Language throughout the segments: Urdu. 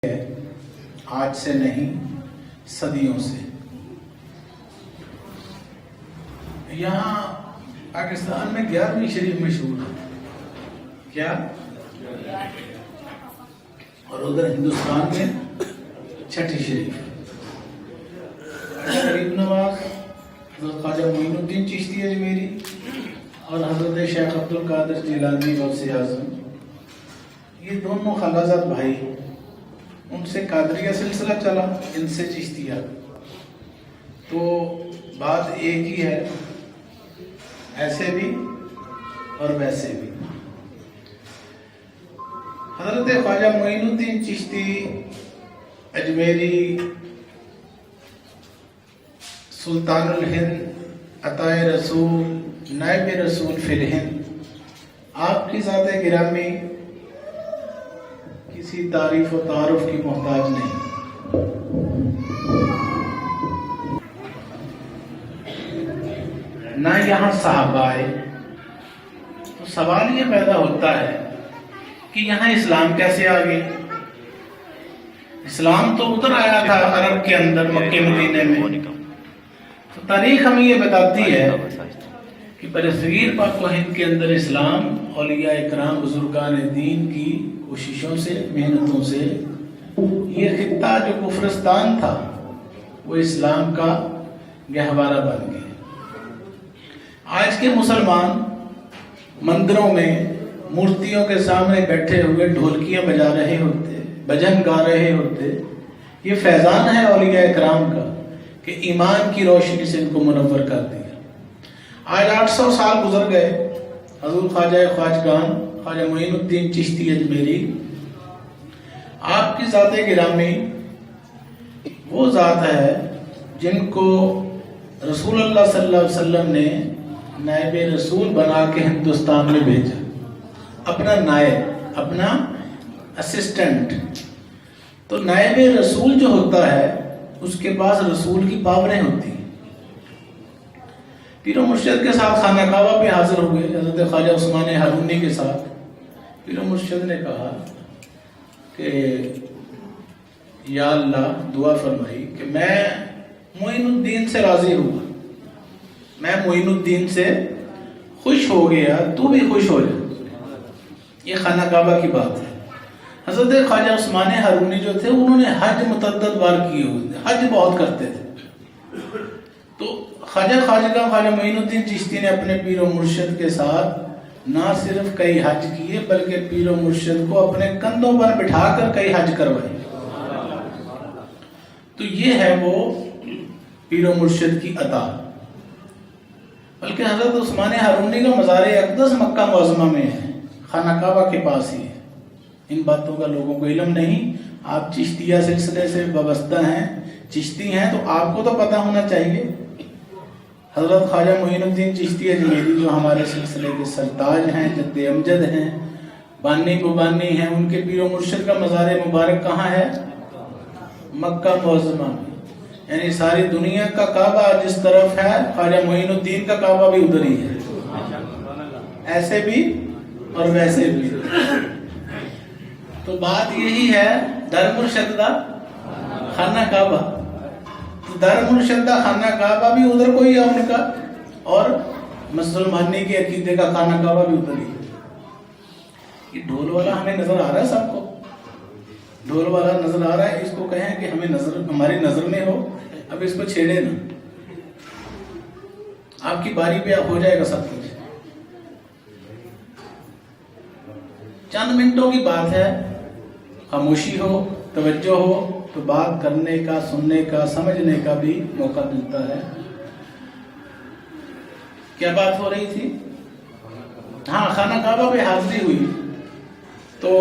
آج سے نہیں صدیوں سے یہاں پاکستان میں 11ویں شریف مشہور ہے کیا، اور ادھر ہندوستان میں 6ٹھی شریف غریب نواز حضرت خواجہ معین الدین چشتی اجمیری اور حضرت شیخ عبد القادر جیلانی غوث اعظم، یہ دونوں خالازاد بھائی، ان سے قادریہ سلسلہ چلا، ان سے چشتیہ، تو بات ایک ہی ہے، ایسے بھی اور ویسے بھی۔ حضرت خواجہ معین الدین چشتی اجمیری سلطان الہند، عطائے رسول، نائب رسول فی الہند، آپ کی ذات گرامی کسی تعریف و تعارف کی محتاج نہیں۔ نہ یہاں صحابہ آئے، تو سوال یہ پیدا ہوتا ہے کہ یہاں اسلام کیسے آ گیا؟ اسلام تو ادھر آیا تھا عرب کے اندر، مکہ مدینے میں۔ تو تاریخ ہمیں یہ بتاتی ہے کہ برصغیر پاک و ہند کے اندر اسلام اولیاء اکرام بزرگان دین کی کوششوں سے، محنتوں سے، یہ خطہ جو کفرستان تھا وہ اسلام کا گہوارہ بن گیا۔ آج کے مسلمان مندروں میں مورتیوں کے سامنے بیٹھے ہوئے ڈھولکیاں بجا رہے ہوتے، بھجن گا رہے ہوتے، یہ فیضان ہے اولیاء اکرام کا کہ ایمان کی روشنی سے ان کو منور کر دیا۔ آج 800 سال گزر گئے، حضور خواجہ خواجگان خواجہ معین الدین چشتی اجمیری، آپ کی ذات گرامی وہ ذات ہے جن کو رسول اللہ صلی اللہ علیہ وسلم نے نائب رسول بنا کے ہندوستان میں بھیجا، اپنا نائب، اپنا اسسٹنٹ۔ تو نائب رسول جو ہوتا ہے اس کے پاس رسول کی پاوریں ہوتی ہیں۔ پیر و مرشد کے ساتھ خانہ کعبہ پہ حاضر ہوئے حضرت خواجہ عثمان ہارونی کے ساتھ۔ پیر و مرشد نے کہا کہ یا اللہ، دعا فرمائی کہ میں معین الدین سے راضی ہوا، میں معین الدین سے خوش ہو گیا، تو بھی خوش ہو جا۔ یہ خانہ کعبہ کی بات ہے۔ حضرت خواجہ عثمان ہارونی جو تھے انہوں نے حج متعدد بار کیے ہوئے تھے، حج بہت کرتے تھے۔ تو خواجہ معین الدین چشتی نے اپنے پیر و مرشد کے ساتھ نہ صرف کئی حج کیے بلکہ پیر و مرشد کو اپنے کندھوں پر بٹھا کر کئی حج کروائے۔ تو یہ ہے وہ پیر و مرشد کی عطا۔ بلکہ حضرت عثمان ہارونی کا مزار اقدس مکہ معظمہ میں ہے، خانہ کعبہ کے پاس ہی ہے۔ ان باتوں کا لوگوں کو علم نہیں۔ آپ چشتیہ سلسلے سے وابستہ ہیں، چشتی ہیں، تو آپ کو تو پتہ ہونا چاہیے۔ حضرت خواجہ معین الدین چشتی اجمیری جو ہمارے سلسلے کے سرتاج ہیں، جد امجد ہیں، بانی مبانی ہیں، ان کے پیر و مرشد کا مزار مبارک کہاں ہے؟ مکہ معظمہ میں۔ یعنی ساری دنیا کا کعبہ جس طرف ہے، خواجہ معین الدین کا کعبہ بھی ادھر ہی ہے، ایسے بھی اور ویسے بھی۔ تو بات یہی ہے، در مرشد دا خانہ کعبہ، تو در مرشد دا خانہ کعبہ بھی ادھر کوئی ہے ان کا، اور مسلمانی کے عقیدے کا خانہ کعبہ بھی ادھر ہی ہے۔ یہ ڈھول والا ہمیں نظر آ رہا ہے، سب کو ڈھول والا نظر آ رہا ہے، اس کو کہیں کہ ہماری نظر میں ہو، اب اس کو چھیڑے نا، آپ کی باری پہ ہو جائے گا سب کچھ۔ چند منٹوں کی بات ہے، خاموشی ہو، توجہ ہو تو بات کرنے کا، سننے کا، سمجھنے کا بھی موقع ملتا ہے۔ کیا بات ہو رہی تھی؟ ہاں، خانہ کعبہ پہ حاضری ہوئی تو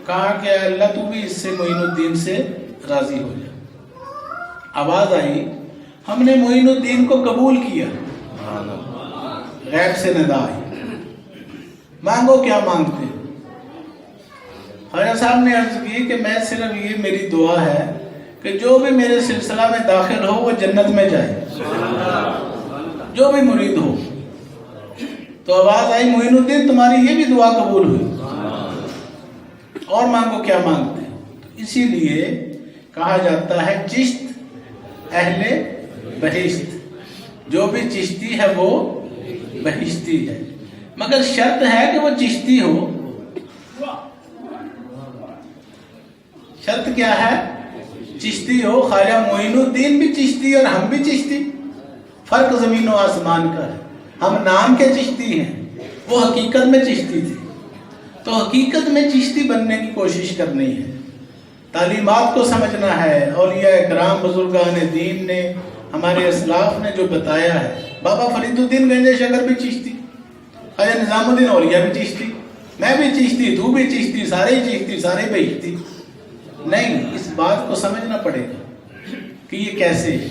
کہا کہ اللہ تو بھی اس سے معین الدین سے راضی ہو جا۔ آواز آئی، ہم نے معین الدین کو قبول کیا۔ غیب سے ندا آئی، مانگو کیا مانگتے؟ خواجہ صاحب نے عرض کی کہ میں صرف یہ میری دعا ہے کہ جو بھی میرے سلسلہ میں داخل ہو وہ جنت میں جائے، جو بھی مرید ہو۔ تو آواز آئی، معین الدین تمہاری یہ بھی دعا قبول ہوئی، اور مانگو کیا مانگتے ہیں؟ اسی لیے کہا جاتا ہے چشت اہل بہشت، جو بھی چشتی ہے وہ بہشتی ہے، مگر شرط ہے کہ وہ چشتی ہو۔ شرط کیا ہے؟ چشتی ہو۔ خواجہ معین الدین بھی چشتی اور ہم بھی چشتی، فرق زمین و آسمان کا ہے۔ ہم نام کے چشتی ہیں، وہ حقیقت میں چشتی تھی۔ تو حقیقت میں چشتی بننے کی کوشش کرنی ہے، تعلیمات کو سمجھنا ہے۔ اولیاء اکرام بزرگان دین نے، ہمارے اسلاف نے جو بتایا ہے، بابا فرید الدین گنج شکر بھی چشتی، خواجہ نظام الدین اولیاء بھی چشتی، میں بھی چشتی، تو بھی چشتی، سارے ہی چشتی، سارے بہشتی۔ نہیں، اس بات کو سمجھنا پڑے گا کہ یہ کیسے ہے۔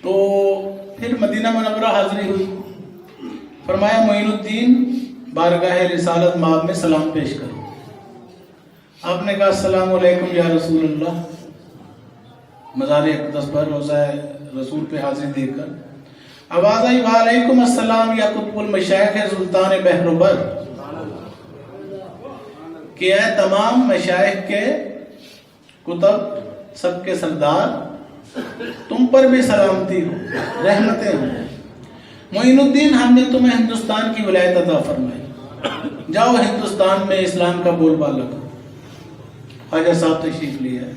تو پھر مدینہ منورہ حاضری ہوئی، فرمایا معین الدین بارگاہ رسالت مآب میں سلام پیش کرو۔ آپ نے کہا السلام علیکم یا رسول اللہ، مزار اقدس پر روضہ رسول پہ حاضری دے کر آواز آئی وعلیکم السلام یا قطب المشائخ سلطان بحر بر، کہ اے تمام مشائخ کے کتب، سب کے سردار، تم پر بھی سلامتی ہو، رحمتیں ہوں۔ معین الدین، ہم نے تمہیں ہندوستان کی ولایت عطا فرمائی، جاؤ ہندوستان میں اسلام کا بول بالا کرو۔ خواجہ صاحب تشریف لیا ہے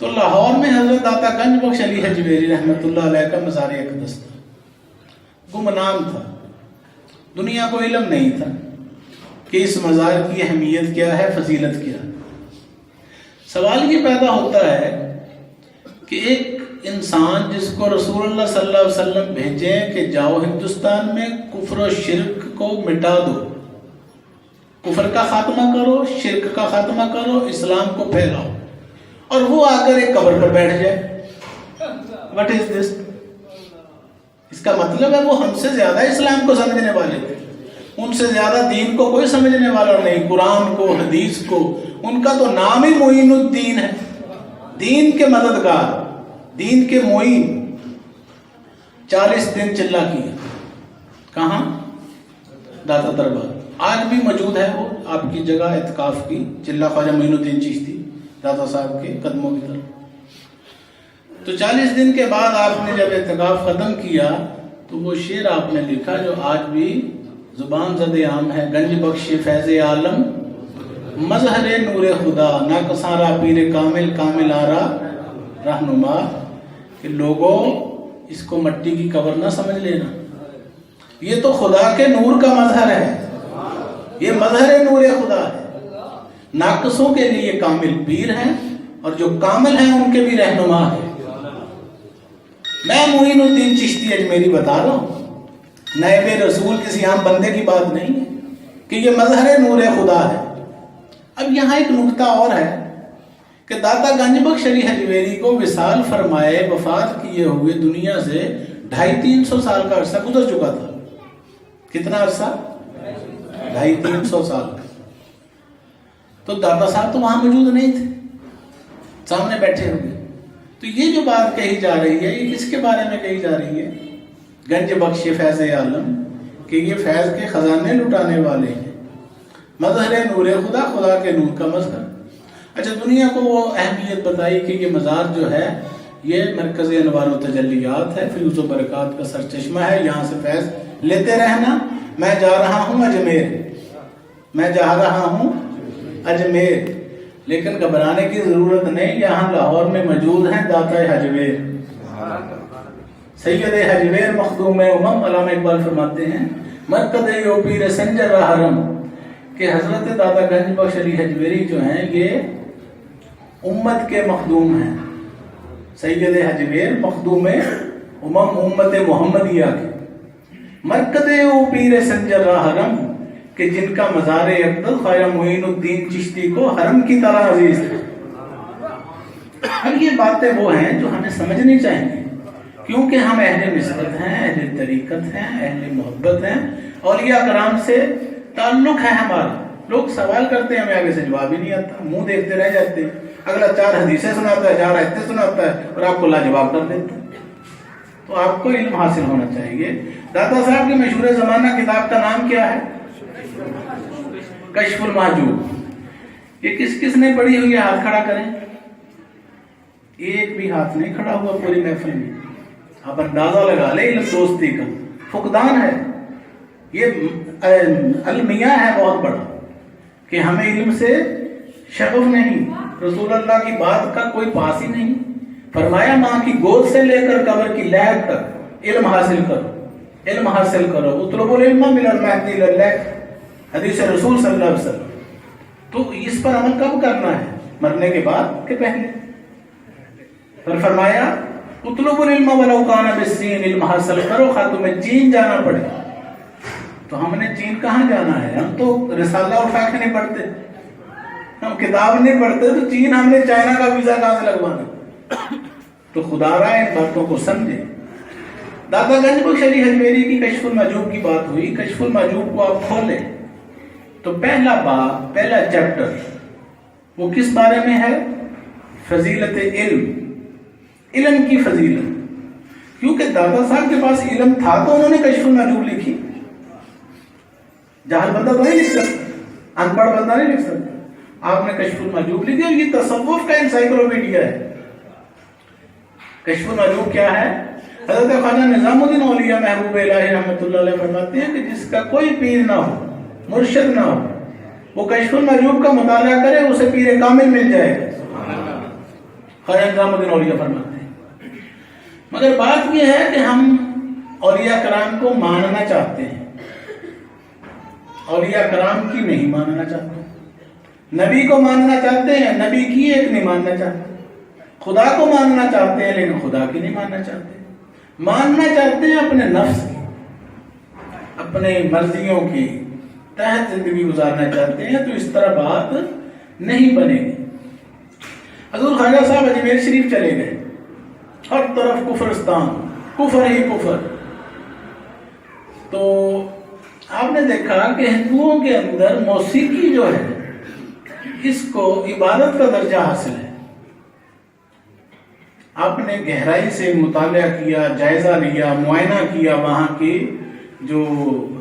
تو لاہور میں حضرت داتا گنج بخش علی حجویری رحمۃ اللہ علیہ کا مزار اقدس تھا، گمنام تھا، دنیا کو علم نہیں تھا کہ اس مزار کی اہمیت کیا ہے، فضیلت کیا ہے۔ سوال یہ پیدا ہوتا ہے کہ ایک انسان جس کو رسول اللہ صلی اللہ علیہ وسلم بھیجیں کہ جاؤ ہندوستان میں کفر و شرک کو مٹا دو، کفر کا خاتمہ کرو، شرک کا خاتمہ کرو، اسلام کو پھیلاؤ، اور وہ آ کر ایک قبر پر بیٹھ جائے، وٹ از دس؟ اس کا مطلب ہے وہ ہم سے زیادہ اسلام کو سمجھنے والے تھے، ان سے زیادہ دین کو کوئی سمجھنے والا نہیں، قرآن کو، حدیث کو۔ ان کا تو نام ہی معین الدین ہے، دین کے مددگار، دین کے معین۔ 40 دن چلہ کیا، کہاں؟ داتا دربار، آج بھی موجود ہے وہ، آپ کی جگہ اعتکاف کی، چلہ خواجہ معین الدین چشتی داتا صاحب کے قدموں کی طرف۔ تو 40 دن کے بعد آپ نے جب اعتکاف ختم کیا تو وہ شعر آپ نے لکھا جو آج بھی زبان زد عام ہے، گنج بخش فیض عالم مظہر نور خدا، ناقصاں را پیر کامل کامل آرا رہنما، کہ لوگوں اس کو مٹی کی قبر نہ سمجھ لینا، یہ تو خدا کے نور کا مظہر ہے، یہ مظہر نور خدا ہے۔ ناقصوں کے لیے کامل پیر ہیں اور جو کامل ہیں ان کے بھی رہنما ہیں۔ میں معین الدین چشتی اجمیری بتا رہا ہوں، نائب رسول کسی عام بندے کی بات نہیں ہے، کہ یہ مظہر نور خدا ہے۔ اب یہاں ایک نکتہ اور ہے کہ داتا گنج بخش علی حجویری کو وصال فرمائے، وفات کیے ہوئے دنیا سے 250-300 سال کا عرصہ گزر چکا تھا۔ کتنا عرصہ؟ 250-300 سال۔ تو داتا صاحب تو وہاں موجود نہیں تھے، سامنے بیٹھے ہوئے۔ تو یہ جو بات کہی جا رہی ہے یہ کس کے بارے میں کہی جا رہی ہے؟ گنج بخش فیض عالم، کہ یہ فیض کے خزانے لٹانے والے ہیں، مظہر نور خدا، خدا کے نور کا مظہر۔ اچھا، دنیا کو وہ اہمیت بتائی کہ یہ مزار جو ہے یہ مرکز انوار و تجلیات ہے، فیوز و برکات کا سرچشمہ ہے، یہاں سے فیض لیتے رہنا۔ میں جا رہا ہوں اجمیر، میں جا رہا ہوں اجمیر، لیکن گھبرانے کی ضرورت نہیں، یہاں لاہور میں موجود ہیں داتا حجویر، سید حجویر مخدوم امم۔ علامہ اقبال فرماتے ہیں مرکز یو پیر سنجر حرم، کہ حضرت داتا گنج بخش علی حجویری جو ہیں یہ امت کے مخدوم ہیں، سید حجویر مخدوم امم، امت محمدیہ کے مرکز یو پیر سنجر حرم، کہ جن کا مزار اقدس خواجہ معین الدین چشتی کو حرم کی طرح عزیز ہے۔ اب یہ باتیں وہ ہیں جو ہمیں سمجھنی چاہیے، کیونکہ ہم اہل نسبت ہیں، اہل طریقت ہیں، اہل محبت ہیں، اولیاء کرام سے تعلق ہے ہمارا۔ لوگ سوال کرتے ہیں، ہمیں آگے سے جواب ہی نہیں آتا، منہ دیکھتے رہ جاتے ہیں، اگلا 4 حدیثیں سناتا ہے، 4 آیتیں سناتا ہے اور آپ کو لاجواب کر دیتا ہے۔ تو آپ کو علم حاصل ہونا چاہیے۔ داتا صاحب کی مشہور زمانہ کتاب کا نام کیا ہے؟ کشف المحجوب۔ یہ کس کس نے پڑھی ہوئی ہے؟ ہاتھ کھڑا کریں. ایک بھی ہاتھ نہیں کھڑا ہوا پوری محفل میں. آپ اندازہ لگا لیں علم دوستی کا فقدان ہے. یہ المیہ ہے بہت بڑا کہ ہمیں علم سے شغف نہیں، رسول اللہ کی بات کا کوئی پاس ہی نہیں. فرمایا ماں کی گود سے لے کر قبر کی لحد تک علم حاصل کرو، علم حاصل کرو. اطلبوا العلم من المهد الى اللحد، حدیث رسول صلی اللہ علیہ وسلم. تو اس پر عمل کب کرنا ہے؟ مرنے کے بعد کہ پہلے؟ پھر فرمایا اطلبوا العلم ولو كان بالسین، علم حاصل کرو خواہ تمہیں چین جانا پڑے. تو ہم نے چین کہاں جانا ہے؟ ہم تو رسالہ اٹھا کے نہیں پڑھتے، ہم کتاب نہیں پڑھتے، تو چین ہم نے چائنا کا ویزا کہاں سے لگوانا؟ تو خدا را ان باتوں کو سمجھے. داتا گنج بخش علی حجویری کی کشف المحجوب کی بات ہوئی. کشف المحجوب کو آپ کھولیں تو پہلا باب، پہلا چیپٹر وہ کس بارے میں ہے؟ فضیلت علم، علم کی فضیلت. کیونکہ دادا صاحب کے پاس علم تھا تو انہوں نے کشف المحجوب لکھی. جاہل بندہ تو نہیں لکھ سکتا، ان پڑھ بندہ نہیں لکھ سکتا. آپ نے کشف المحجوب لکھی اور یہ تصوف کا انسائکلوپیڈیا ہے. کشف المحجوب کیا ہے؟ حضرت خواجہ نظام الدین اولیاء محبوب الہی رحمۃ اللہ علیہ فرماتے ہیں کہ جس کا کوئی پیر نہ ہو، مرشد نہ ہو، وہ کشف المحجوب کا مطالعہ کرے اسے پیر کامل مل جائے گا. خواجہ نظام الدین اولیاء فرماتے ہیں. مگر بات یہ ہے کہ ہم اولیاء کرام کو ماننا چاہتے ہیں، اولیاء کرام کی نہیں ماننا چاہتے. نبی کو ماننا چاہتے ہیں، نبی کی ایک نہیں ماننا چاہتے. خدا کو ماننا چاہتے ہیں لیکن خدا کی نہیں ماننا چاہتے. ماننا چاہتے ہیں اپنے نفس کی، اپنے مرضیوں کی تحت زندگی گزارنا چاہتے ہیں. تو اس طرح بات نہیں بنے گی. حضور خواجہ صاحب اجمیر شریف چلے گئے، ہر طرف کفرستان، کفر ہی کفر. تو آپ نے دیکھا کہ ہندوؤں کے اندر موسیقی جو ہے اس کو عبادت کا درجہ حاصل ہے. آپ نے گہرائی سے مطالعہ کیا، جائزہ لیا، معائنہ کیا وہاں کے جو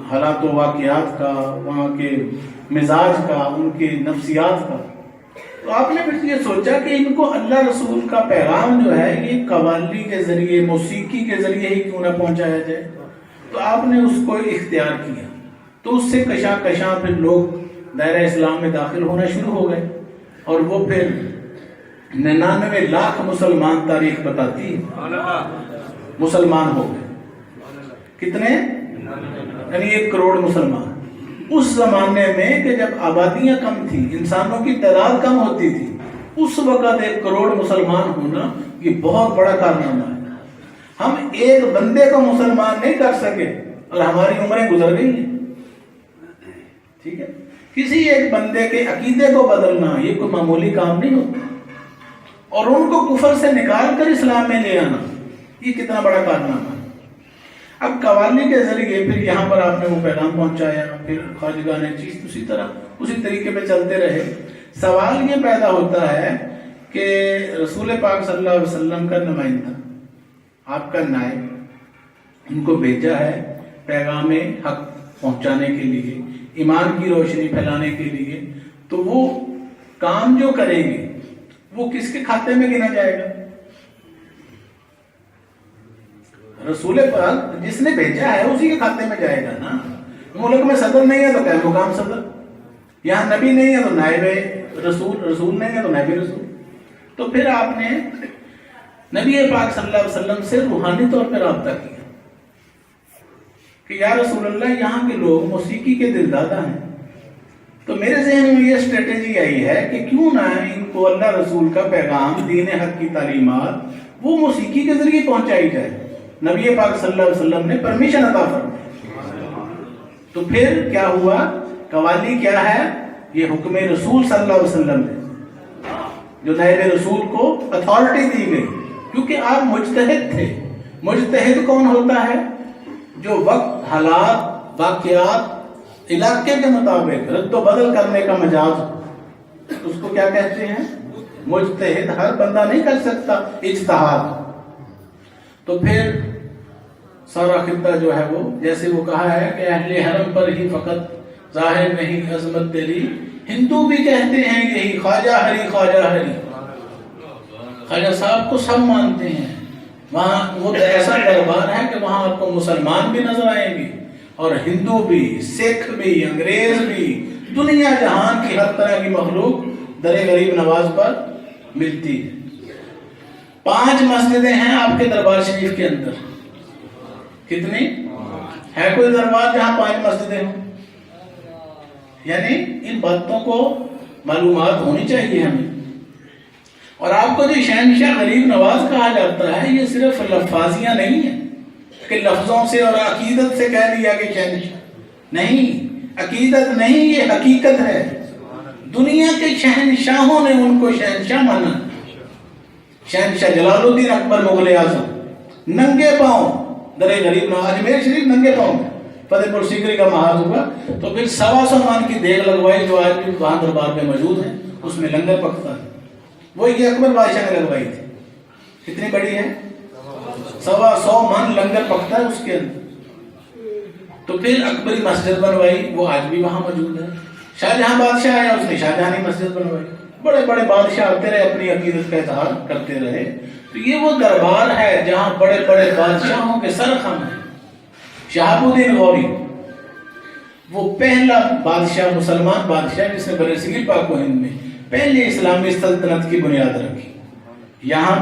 حالات و واقعات کا، وہاں کے مزاج کا، ان کے نفسیات کا. تو آپ نے پھر یہ سوچا کہ ان کو اللہ رسول کا پیغام جو ہے یہ قوالی کے ذریعے، موسیقی کے ذریعے ہی کیوں نہ پہنچایا جائے. تو آپ نے اس کو اختیار کیا. تو اس سے کشاں کشاں پھر لوگ دائرہ اسلام میں داخل ہونا شروع ہو گئے. اور وہ پھر 99 لاکھ مسلمان تاریخ بتاتی ہے مسلمان ہو گئے. کتنے؟ یعنی 1 کروڑ مسلمان. اس زمانے میں کہ جب آبادیاں کم تھی، انسانوں کی تعداد کم ہوتی تھی، اس وقت 1 کروڑ مسلمان ہونا یہ بہت بڑا کارنامہ ہے. ہم ایک بندے کو مسلمان نہیں کر سکے اور ہماری عمریں گزر گئی ہیں. ٹھیک ہے، کسی ایک بندے کے عقیدے کو بدلنا یہ کوئی معمولی کام نہیں ہوتا. اور ان کو کفر سے نکال کر اسلام میں لے آنا یہ کتنا بڑا کارنامہ ہے. اب قوالی کے ذریعے پھر یہاں پر آپ نے وہ پیغام پہنچایا. پھر خواجگاہ نے چیز اسی طریقے پہ چلتے رہے. سوال یہ پیدا ہوتا ہے کہ رسول پاک صلی اللہ علیہ وسلم کا نمائندہ، آپ کا نائب، ان کو بھیجا ہے پیغام حق پہنچانے کے لیے، ایمان کی روشنی پھیلانے کے لیے. تو وہ کام جو کریں گے وہ کس کے کھاتے میں گنا جائے گا؟ رسول پاک جس نے بھیجا ہے اسی کے کھاتے میں جائے گا نا. ملک میں صدر نہیں ہے تو کیا مقام صدر، یہاں نبی نہیں ہے تو نائب رسول، رسول نہیں ہے تو نائب رسول. تو پھر آپ نے نبی پاک صلی اللہ علیہ وسلم سے روحانی طور پر رابطہ کیا کہ یا رسول اللہ یہاں کے لوگ موسیقی کے دلدادہ ہیں. تو میرے ذہن میں یہ اسٹریٹجی آئی ہے کہ کیوں نہ ان کو اللہ رسول کا پیغام، دین حق کی تعلیمات وہ موسیقی کے ذریعے پہنچائی جائے. نبی پاک صلی اللہ علیہ وسلم نے پرمیشن عطا فرمائی. تو پھر کیا ہوا؟ قوالی کیا ہے؟ یہ حکم رسول صلی اللہ علیہ وسلم نے، جو نائب رسول کو اتھارٹی دی گئی. کیونکہ آپ مجتہد تھے. مجتہد کون ہوتا ہے؟ جو وقت، حالات، واقعات، علاقے کے مطابق رد و بدل کرنے کا مجاز، اس کو کیا کہتے ہیں؟ مجتہد. ہر بندہ نہیں کر سکتا اجتہاد. تو پھر سارا خطہ جو ہے وہ، جیسے وہ کہا ہے کہ اہل حرم پر ہی فقط ظاہر نہیں عظمت تیری. ہندو بھی کہتے ہیں یہی خواجہ ہری خواجہ ہری. خواجہ صاحب کو سب مانتے ہیں. وہاں وہ ایسا دربار ہے کہ وہاں آپ کو مسلمان بھی نظر آئیں گے اور ہندو بھی، سکھ بھی، انگریز بھی، دنیا جہان کی ہر طرح کی مخلوق در غریب نواز پر ملتی ہے. 5 مسجدیں ہیں آپ کے دربار شریف کے اندر. کتنی ہے؟ کوئی دربار جہاں 5 مسجدیں ہوں؟ یعنی ان باتوں کو معلومات ہونی چاہیے ہمیں. اور آپ کو جو شہنشاہ غریب نواز کہا جاتا ہے یہ صرف لفاظیاں نہیں ہیں کہ لفظوں سے اور عقیدت سے کہہ دیا کہ شہنشاہ. نہیں، عقیدت نہیں، یہ حقیقت ہے. دنیا کے شہنشاہوں نے ان کو شہنشاہ مانا. شہنشاہ جلال الدین اکبر مغل اعظم ننگے پاؤں در غریب نواز اجمیر شریف ننگے پاؤں فتح پور سیکری کا محاذ ہوا تو پھر 125 من کی دیگ لگوائی جو آج بھی وہاں دربار میں موجود ہے. اس میں لنگر پکتا ہے. وہ یہ اکبر بادشاہ نے لگوائی تھی. کتنی بڑی ہے؟ 125 من لنگر پکتا ہے اس کے اندر. تو پھر اکبری مسجد بنوائی، وہ آج بھی وہاں موجود ہے. شاہجہاں بادشاہ آیا، اس نے شاہجہانی مسجد بنوائی. بڑے بڑے بادشاہ آتے رہے، اپنی عقیدت کا اظہار کرتے رہے. تو یہ وہ دربار ہے جہاں بڑے بڑے بادشاہوں کے سر خم ہیں. شہاب الدین غوری وہ پہلا بادشاہ، مسلمان بادشاہ جس نے برصغیر پاک و ہند میں پہلے اسلامی سلطنت کی بنیاد رکھی. یہاں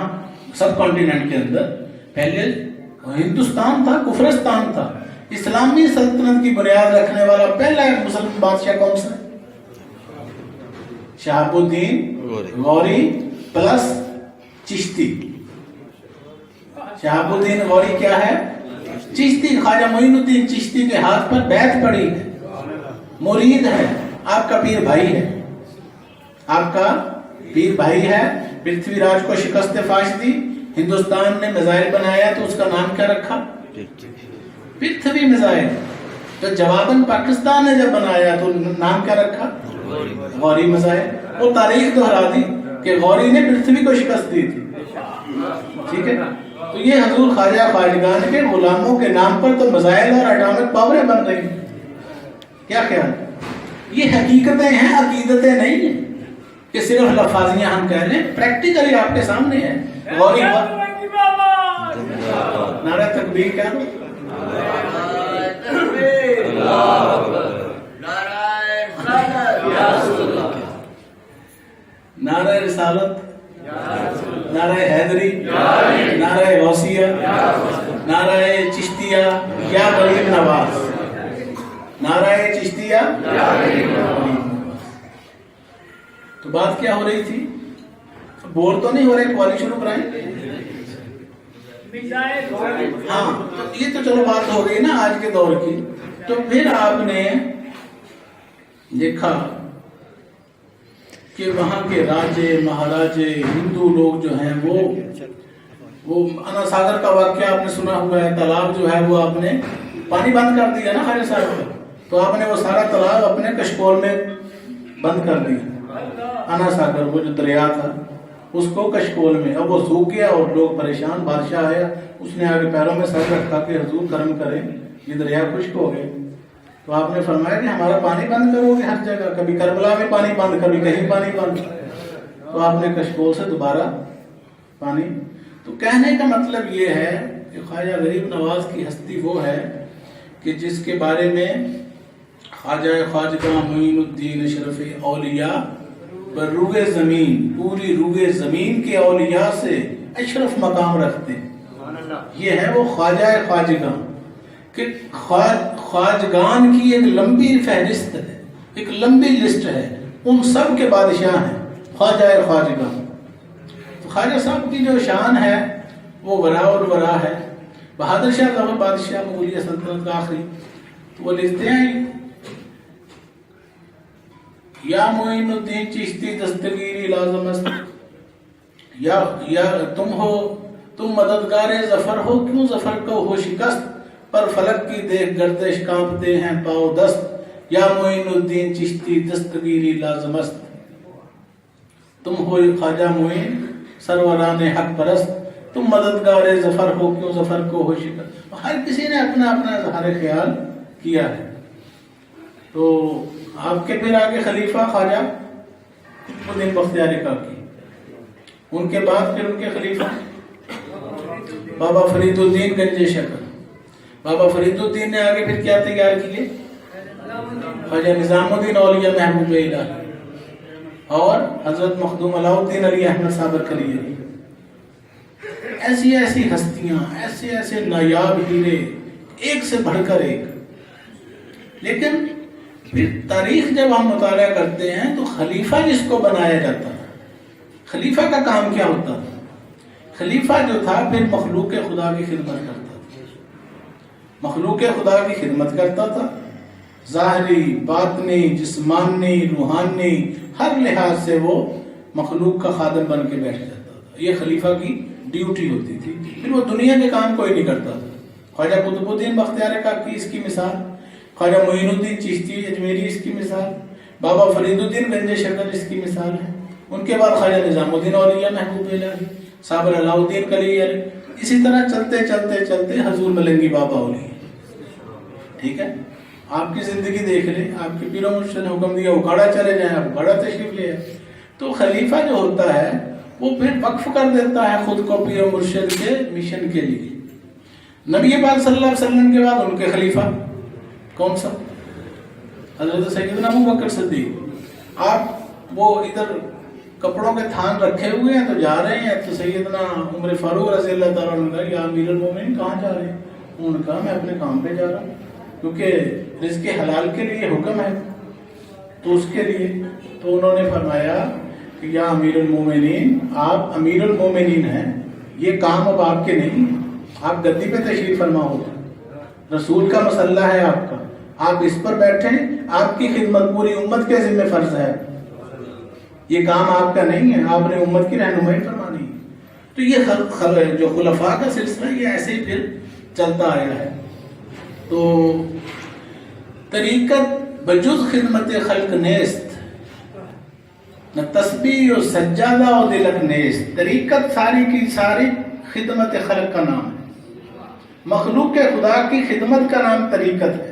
سب کانٹیننٹ کے اندر پہلے ہندوستان تھا، کفرستان تھا. اسلامی سلطنت کی بنیاد رکھنے والا پہلا ایک مسلمان بادشاہ کون سا؟ شہاب الدین غوری پلس چشتی. شہاب الدین غوری کیا ہے؟ چشتی. خواجہ معین الدین چشتی کے ہاتھ پر بیعت پڑی ہے، مرید ہے، آپ کا پیر بھائی ہے. آپ کا پیر بھائی ہے. پرتھوی راج کو شکست فاش دی. ہندوستان نے میزائل بنایا تو اس کا نام کیا رکھا؟ پرتھوی میزائل. تو جواباً پاکستان نے جب بنایا تو نام کیا رکھا؟ غوری میزائل. وہ تاریخ دہرا دی کہ غوری نے پرتھوی کو شکست دی تھی. ٹھیک ہے. تو یہ حضور خواجہ خواجگان کے غلاموں کے نام پر تو میزائل اور اٹامک پاوریں بن رہی ہیں. کیا خیال؟ یہ حقیقتیں ہیں، عقیدتیں نہیں ہیں کہ صرف لفاظیاں ہم کہہ لیں. پریکٹیکلی آپ کے سامنے ہے. غوری نعرہ تکبیر کیا؟ نعرہ رسالت، نعرہ حیدری، نعرہ غوثیہ، نعرہ چشتیہ یا غریب نواز. نعرہ چشتیہ. تو بات کیا ہو رہی تھی؟ بور تو نہیں ہو رہے؟ کوالی شروع کرائیں. ہاں یہ تو چلو بات ہو گئی نا آج کے دور کی. تو پھر آپ نے دیکھا کہ وہاں کے راجے مہاراجے ہندو لوگ جو ہیں وہ انا ساگر کا واقعہ آپ نے سنا ہوا ہے. تالاب جو ہے وہ آپ نے پانی بند کر دیا نا خواجہ صاحب کا. تو آپ نے وہ سارا تالاب اپنے کشکول میں بند کر دیا. انا ساگر وہ جو دریا تھا اس کو کشکول میں. اب وہ سوکھ گیا اور لوگ پریشان. بادشاہ آیا، اس نے آگے پیروں میں سر رکھا کہ حضور کرم کریں، یہ دریا خشک ہو گئے. تو آپ نے فرمایا کہ ہمارا پانی بند کرو گے ہر جگہ، کبھی کربلا میں پانی بند، کبھی کہیں پانی بند. تو آپ نے کشکول سے دوبارہ پانی. تو کہنے کا مطلب یہ ہے کہ خواجہ غریب نواز کی ہستی وہ ہے کہ جس کے بارے میں خواجہ خواجگاں معین الدین اشرف اولیاء پر روئے زمین، پوری روئے زمین کے اولیاء سے اشرف مقام رکھتے ہیں. یہ ہے وہ خواجہ خواجگاں کہ خواجگان کی ایک لمبی فہرست ہے، ایک لمبی لسٹ ہے. ان سب کے بادشاہ ہیں خواجہ خواجگاں. تو خواجہ صاحب کی جو شان ہے وہ ورا اور ورا ہے. بہادر شاہ ظفر بادشاہ مغلیہ سلطنت کا آخری، تو وہ لکھتے ہیں یا معین الدین چشتی دستگیری لازم است، یا تم مددگار ظفر ہو، کیوں ظفر کو ہو شکست، پر فلک کی دیکھ گردش کانپتے ہیں پاؤ دست. یا معین الدین چشتی دستگیری لازم است، تم ہو خواجہ معین سروران حق پرست، تم مددگار ظفر ہو، کیوں ظفر کو ہو شکست. ہر کسی نے اپنا اپنا اظہار خیال کیا ہے. تو آپ کے پھر آگے خلیفہ خواجہ قطب الدین بختیار کاکی، ان کے بعد پھر ان کے خلیفہ بابا فرید الدین گنج شکر۔ بابا فرید الدین نے آگے پھر کیا تیار کیے؟ خواجہ نظام الدین اولیاء محبوب الہی اور حضرت مخدوم علاء الدین علی احمد صابرکلی علی۔ ایسی ایسی ہستیاں، ایسے ایسے نایاب ہیرے، ایک سے بڑھ کر ایک۔ لیکن پھر تاریخ جب ہم مطالعہ کرتے ہیں تو خلیفہ جس کو بنایا جاتا ہے، خلیفہ کا کام کیا ہوتا تھا؟ خلیفہ جو تھا پھر مخلوق خدا کی خدمت کرتا تھا، مخلوق خدا کی خدمت کرتا تھا، ظاہری، باطنی، جسمانی، روحانی، ہر لحاظ سے وہ مخلوق کا خادم بن کے بیٹھ جاتا تھا۔ یہ خلیفہ کی ڈیوٹی ہوتی تھی۔ پھر وہ دنیا کے کام کوئی نہیں کرتا تھا۔ خواجہ قطب الدین بختیار کاکی اس کی مثال، خواجہ معین الدین چشتی اجمیری اس کی مثال، بابا فرید الدین گنج شکر اس کی مثال ہے۔ ان کے بعد خواجہ نظام الدین اولیاء محبوب الہی، صابر علاء الدین کلی علی، اسی طرح چلتے چلتے چلتے حضور ملنگی بابا اولی۔ ٹھیک ہے، آپ کی زندگی دیکھ لیں، آپ کے پیر و مرشد نے حکم دیا اکھاڑا چلے جائیں، آپ اکھاڑا تشریف لے آئے۔ تو خلیفہ جو ہوتا ہے وہ پھر وقف کر دیتا ہے خود کو پیر و مرشد کے مشن کے لیے۔ نبی پاک صلی اللہ علیہ وسلم کے بعد ان کے خلیفہ کون سا؟ حضرت سیدنا ابوبکر صدیق۔ آپ وہ ادھر کپڑوں کے تھان رکھے ہوئے ہیں تو جا رہے ہیں، تو سیدنا عمر فاروق رضی اللہ تعالیٰ عنہ کہا یا امیر المومنین کہاں جا رہے ہیں؟ انہوں نے کہا میں اپنے کام پہ جا رہا ہوں، کیونکہ رزق حلال کے لیے حکم ہے تو اس کے لیے۔ تو انہوں نے فرمایا کہ یا امیر المومنین، آپ امیر المومنین ہیں، یہ کام اب آپ کے نہیں، آپ گدی پہ تشریف فرما ہوگا، رسول کا مسلح ہے آپ کا، آپ اس پر بیٹھیں، آپ کی خدمت پوری امت کے ذمہ فرض ہے، یہ کام آپ کا نہیں ہے، آپ نے امت کی رہنمائی فرمانی ہے۔ تو یہ جو خلفاء کا سلسلہ یہ ایسے ہی پھر چلتا آیا ہے۔ تو طریقت بجز خدمت خلق نیست، نہ تسبیح و سجادہ و دلک نیست۔ طریقت ساری کی ساری خدمت خلق کا نام ہے، مخلوق خدا کی خدمت کا نام طریقت ہے۔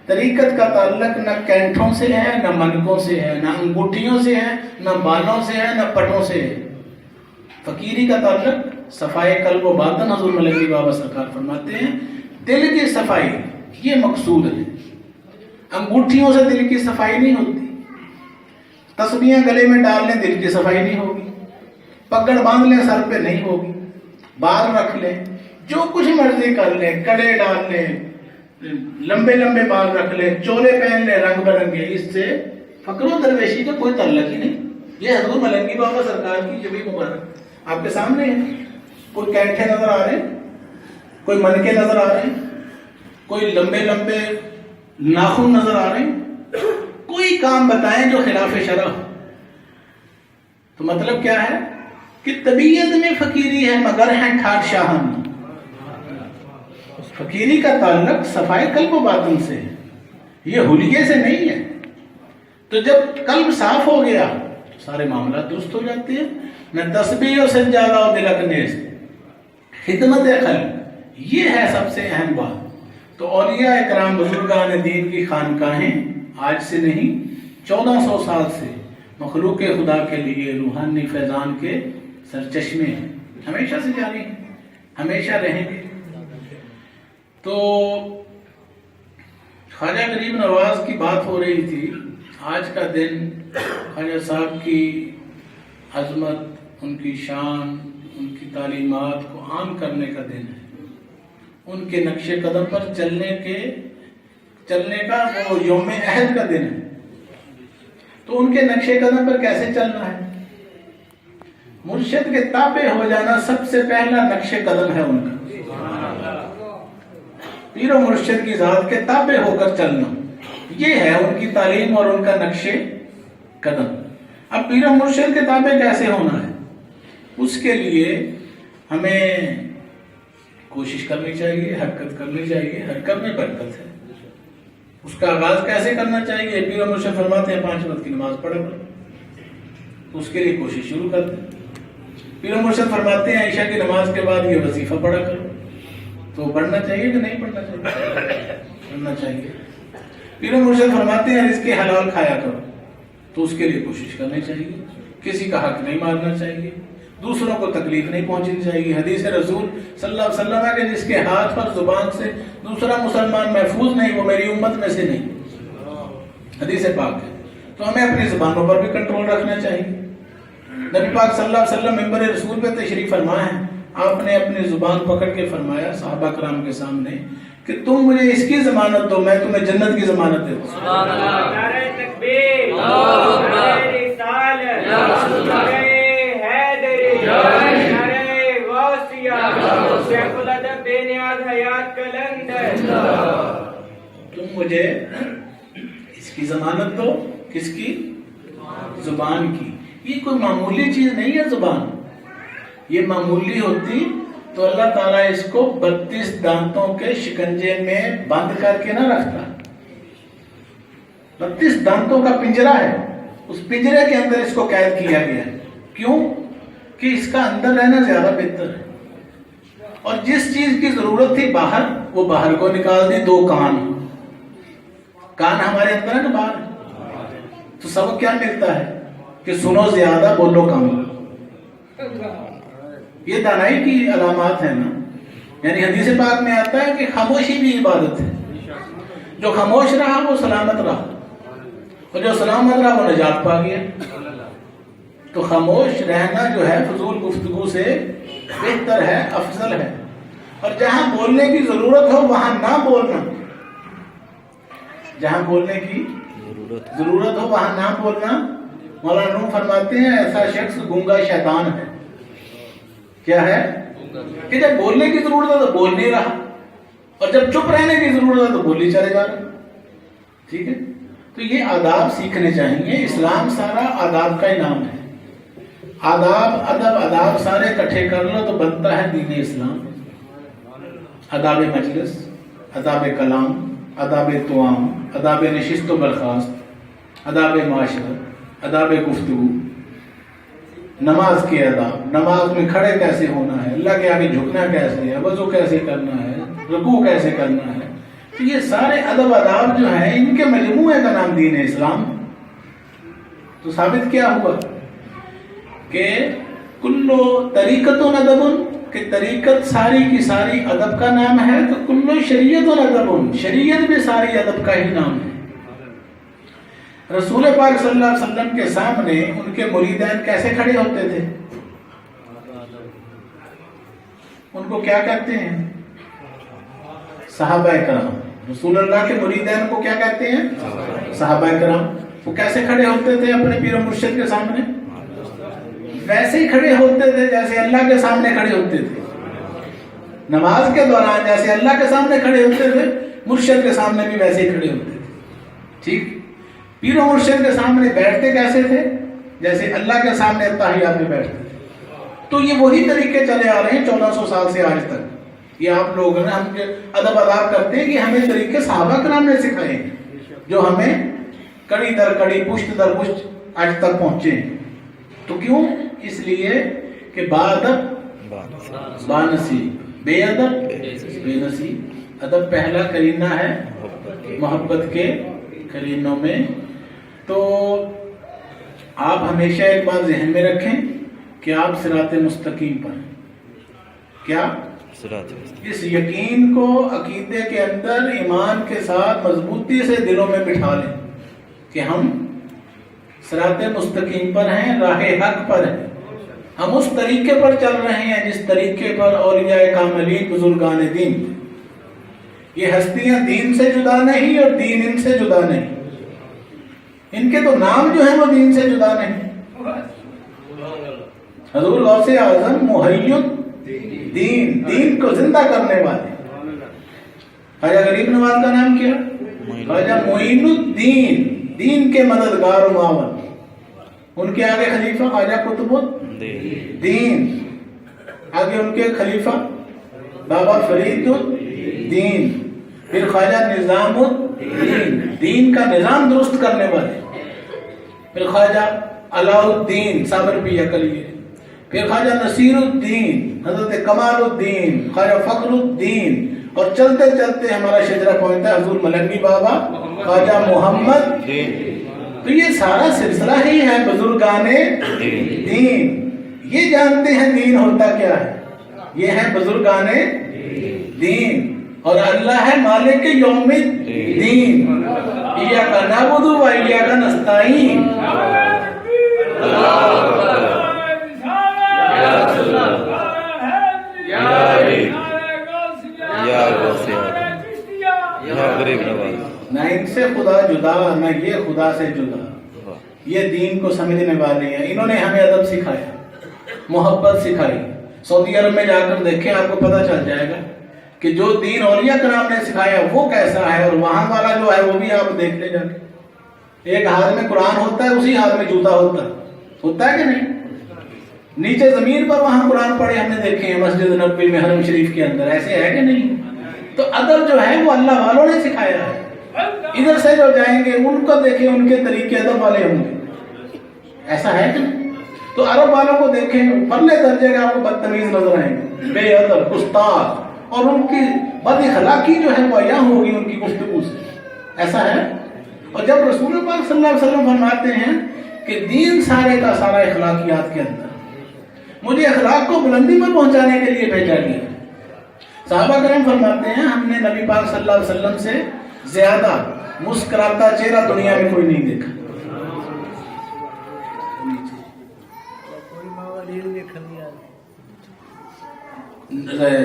طریقت کا تعلق نہ کینٹھوں سے ہے، نہ منکوں سے ہے، نہ انگوٹھیوں سے ہے، نہ بالوں سے ہے، نہ پٹوں سے ہے۔ فقیری کا تعلق صفائی قلب و باطن، حضور ملنگی بابا سرکار فرماتے ہیں دل کی صفائی یہ مقصود ہے، انگوٹھیوں سے دل کی صفائی نہیں ہوتی، تسبیحیں گلے میں ڈال لیں دل کی صفائی نہیں ہوگی، پگڑ باندھ لیں سر پہ نہیں ہوگی، بال رکھ لیں، جو کچھ مرضی کر لیں، کڑے ڈال لیں، لمبے لمبے بال رکھ لیں، چولے پہن لیں رنگ برنگے، اس سے فقر و درویشی کا کوئی تعلق ہی نہیں۔ یہ حضور ملنگی بابا سرکار کی جبی مبارک آپ کے سامنے ہے۔ کوئی کینٹھے نظر آ رہے ہیں، کوئی منکے نظر آ رہے ہیں، کوئی لمبے لمبے ناخن نظر آ رہے ہیں، کوئی کام بتائیں جو خلاف شرع ہو۔ تو مطلب کیا ہے کہ طبیعت میں فقیری ہے مگر ہیں ٹھاٹ شاہان۔ فقیری کا تعلق صفائی قلب و باطن سے ہے، یہ حلیے سے نہیں ہے۔ تو جب قلب صاف ہو گیا تو سارے معاملات درست ہو جاتے ہیں۔ نہ تسبیح و سجادہ و دلک نیست، خدمت خلق یہ ہے سب سے اہم بات۔ تو اولیاء اکرام بزرگان دین کی خانقاہیں آج سے نہیں 1400 سال سے مخلوق خدا کے لیے روحانی فیضان کے سرچشمے ہیں، ہمیشہ سے جاری ہیں، ہمیشہ رہیں گے۔ تو خواجہ غریب نواز کی بات ہو رہی تھی، آج کا دن خواجہ صاحب کی عظمت، ان کی شان، ان کی تعلیمات کو عام کرنے کا دن ہے، ان کے نقش قدم پر چلنے کا وہ یوم عہد کا دن ہے۔ تو ان کے نقش قدم پر کیسے چلنا ہے؟ مرشد کے تابع ہو جانا سب سے پہلا نقش قدم ہے ان کا، پیر و مرشد کی ذات کے تابع ہو کر چلنا، یہ ہے ان کی تعلیم اور ان کا نقش قدم۔ اب پیر و مرشد کے تابع کیسے ہونا ہے؟ اس کے لیے ہمیں کوشش کرنی چاہیے، حرکت کرنی چاہیے، حرکت میں برکت ہے۔ اس کا آغاز کیسے کرنا چاہیے؟ پیر و مرشد فرماتے ہیں 5 وقت کی نماز پڑھا کرو، اس کے لیے کوشش شروع کر دیں۔ پیر و مرشد فرماتے ہیں عشاء کی نماز کے بعد یہ وظیفہ پڑھا کرو، تو پڑھنا چاہیے کہ نہیں پڑھنا چاہیے؟ پڑھنا چاہیے۔ پیر مرشد فرماتے ہیں رزق حلال کھایا کرو، تو اس کے لیے کوشش کرنی چاہیے، کسی کا حق نہیں مارنا چاہیے، دوسروں کو تکلیف نہیں پہنچنی چاہیے۔ حدیث رسول صلی اللہ علیہ وسلم ہے کہ جس کے ہاتھ پر زبان سے دوسرا مسلمان محفوظ نہیں وہ میری امت میں سے نہیں، حدیث پاک ہے۔ تو ہمیں اپنی زبانوں پر بھی کنٹرول رکھنا چاہیے۔ نبی پاک صلی اللہ علیہ وسلم منبر رسول پہ تشریف فرما ہے، آپ نے اپنی زبان پکڑ کے فرمایا صحابہ کرام کے سامنے کہ تم مجھے اس کی ضمانت دو، میں تمہیں جنت کی ضمانت دیتا ہوں۔ سبحان اللہ، نعرہ تکبیر، نعرہ رسالت، نعرہ حیدری، نعرہ غوثیہ، شیخ الادب بے نیاز حیات قلندر۔ تم مجھے اس کی ضمانت دو، کس کی؟ زبان کی۔ یہ کوئی معمولی چیز نہیں ہے زبان، یہ معمولی ہوتی تو اللہ تعالیٰ اس کو 32 دانتوں کے شکنجے میں بند کر کے نہ رکھتا۔ 32 دانتوں کا پنجرا ہے، اس پنجرے کے اندر اس کو قید کیا گیا ہے۔ کیوں؟ کہ اس کا اندر رہنا زیادہ بہتر ہے، اور جس چیز کی ضرورت تھی باہر وہ باہر کو نکال دی۔ 2 کان ہمارے اندر ہے نا باہر، تو سبق کیا ملتا ہے کہ سنو زیادہ بولو کم۔ یہ دانائی کی علامات ہیں نا، یعنی حدیث پاک میں آتا ہے کہ خاموشی بھی عبادت ہے، جو خاموش رہا وہ سلامت رہا، اور جو سلامت رہا وہ نجات پا گیا۔ تو خاموش رہنا جو ہے فضول گفتگو سے بہتر ہے، افضل ہے، اور جہاں بولنے کی ضرورت ہو وہاں نہ بولنا، جہاں بولنے کی ضرورت ہو وہاں نہ بولنا۔ مولانا روم فرماتے ہیں ایسا شخص گونگا شیطان ہے۔ کیا ہے؟ کہ جب بولنے کی ضرورت ہے تو بول نہیں رہا، اور جب چپ رہنے کی ضرورت ہے تو بولی چلے جا رہا۔ ٹھیک ہے، تو یہ آداب سیکھنے چاہیے۔ اسلام سارا آداب کا ہی نام ہے۔ آداب، ادب، آداب سارے اکٹھے کر لو تو بنتا ہے دین اسلام۔ آداب مجلس، آداب کلام، آداب توام، آداب نشست و برخاست، آداب معاشرت، آداب گفتگو، نماز کے آداب، نماز میں کھڑے کیسے ہونا ہے، اللہ کے آگے جھکنا کیسے ہے، وضو کیسے کرنا ہے، رکوع کیسے کرنا ہے، تو یہ سارے ادب آداب جو ہیں ان کے مجموعے کا نام دین اسلام۔ تو ثابت کیا ہوا کہ کلو طریقت ادب، کہ طریقت ساری کی ساری ادب کا نام ہے، تو کلو شریعت ادب، شریعت بھی ساری ادب کا ہی نام ہے۔ رسول پاک صلی اللہ علیہ وسلم کے سامنے ان کے مریدین کیسے کھڑے ہوتے تھے؟ ان کو کیا کہتے ہیں؟ صحابہ کرام۔ رسول اللہ کے مریدین کو کیا کہتے ہیں؟ صحابہ کرام۔ وہ کیسے کھڑے ہوتے تھے اپنے پیر و مرشد کے سامنے؟ ویسے ہی کھڑے ہوتے تھے جیسے اللہ کے سامنے کھڑے ہوتے تھے۔ نماز کے دوران جیسے اللہ کے سامنے کھڑے ہوتے تھے، مرشد کے سامنے بھی ویسے ہی کھڑے ہوتے تھے۔ ٹھیک، پیر و مرشد کے سامنے بیٹھتے کیسے تھے؟ جیسے اللہ کے سامنے تحیات میں بیٹھتے تھے۔ تو یہ وہی طریقے چلے آ رہے ہیں 1400 سال سے آج تک۔ یہ آپ لوگ ہیں، ہم ادب اداب کرتے ہیں کہ ہمیں طریقے صحابہ کرام نے سکھائے ہیں، جو ہمیں کڑی در کڑی، پشت در پشت آج تک پہنچے ہیں۔ تو کیوں؟ اس لیے کہ بادب بانصیب، بے ادب بے نصیب۔ ادب پہلا کرینہ ہے محبت کے کرینوں میں۔ تو آپ ہمیشہ ایک بات ذہن میں رکھیں کہ آپ صراط مستقیم پر ہیں۔ کیا؟ اس یقین کو عقیدے کے اندر ایمان کے ساتھ مضبوطی سے دلوں میں بٹھا لیں کہ ہم صراط مستقیم پر ہیں، راہ حق پر ہیں، ہم اس طریقے پر چل رہے ہیں جس طریقے پر اولیاء کاملین بزرگان دین۔ یہ ہستیاں دین سے جدا نہیں اور دین ان سے جدا نہیں، ان کے تو نام جو ہیں وہ دین سے جدا نہیں۔ حضور غوث اعظم محی الدین، دین کو زندہ کرنے والے۔ خواجہ غریب نواز کا نام کیا؟ خواجہ معین الدین، دین کے مددگار و معاون۔ ان کے آگے خلیفہ خواجہ قطب الدین، آگے ان کے خلیفہ بابا فرید الدین، پھر خواجہ نظام الدین، دین کا نظام درست کرنے والے، پھر خواجہ علاء الدین سابرپیہ کلیے، پھر خواجہ نصیر الدین، حضرت کمال الدین، خواجہ فخر الدین، اور چلتے چلتے ہمارا شجرہ پہنچتا ہے حضور ملنگی بابا خواجہ محمد تو یہ سارا سلسلہ ہی ہے بزرگان دین. یہ جانتے ہیں دین ہوتا کیا ہے, یہ ہے بزرگان دین, اور اللہ ہے مالک یوم الدین. ایاک نعبد و ایاک نستعین. نہ ان سے خدا جدا نہ یہ خدا سے جدا. یہ دین کو سمجھنے والے ہیں. انہوں نے ہمیں ادب سکھایا, محبت سکھائی. سعودی عرب میں جا کر دیکھیں آپ کو پتہ چل جائے گا کہ جو دین اولیاء کرام نے سکھایا وہ کیسا ہے, اور وہاں والا جو ہے وہ بھی آپ دیکھ لیں جا کے. ایک ہاتھ میں قرآن ہوتا ہے, اسی ہاتھ میں جوتا ہوتا ہے کہ نہیں؟ نیچے زمین پر وہاں قرآن پڑھے ہم نے دیکھے ہیں مسجد نبوی میں حرم شریف کے اندر. ایسے ہے کہ نہیں؟ تو ادب جو ہے وہ اللہ والوں نے سکھایا ہے. ادھر سے جو جائیں گے ان کو دیکھیں, ان کے طریقے ادب والے ہوں گے. ایسا ہے کہ نہیں؟ تو عرب والوں کو دیکھیں پرلے درجے کے آپ کو بدتمیز نظر آئیں گے, بے ادب, گستاخ, اور ان کی بد اخلاقی جو ہے وہ عیاں ہوگی ان کی گفتگو سے. ایسا ہے. اور جب رسول پاک صلی اللہ علیہ وسلم فرماتے ہیں کہ دین سارے کا سارا اخلاقیات کے اندر, مجھے اخلاق کو بلندی پر پہنچانے کے لیے بھیجا گیا. صحابہ کرام فرماتے ہیں ہم نے نبی پاک صلی اللہ علیہ وسلم سے زیادہ مسکراتا چہرہ دنیا میں کوئی نہیں دیکھا.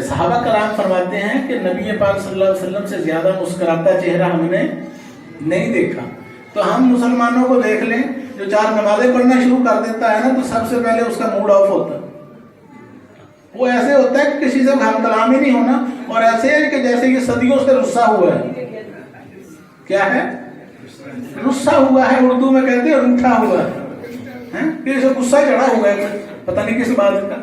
صحابہ کرام فرماتے ہیں کہ نبی پاک صلی اللہ علیہ وسلم سے زیادہ مسکراتا چہرہ ہم نے نہیں دیکھا. تو ہم مسلمانوں کو دیکھ لیں, جو 4 نمازیں پڑھنا شروع کر دیتا ہے نا تو سب سے پہلے اس کا موڈ آف ہوتا ہے. وہ ایسے ہوتا ہے کہ کسی سے ہم کلام ہی نہیں ہونا, اور ایسے ہے کہ جیسے یہ صدیوں سے رسا ہوا ہے. کیا ہے؟ رسا ہوا ہے, اردو میں کہتے ہیں روٹھا ہوا ہے, کہ اسے غصہ چڑھا ہوا ہے, پتہ نہیں کس بات کا.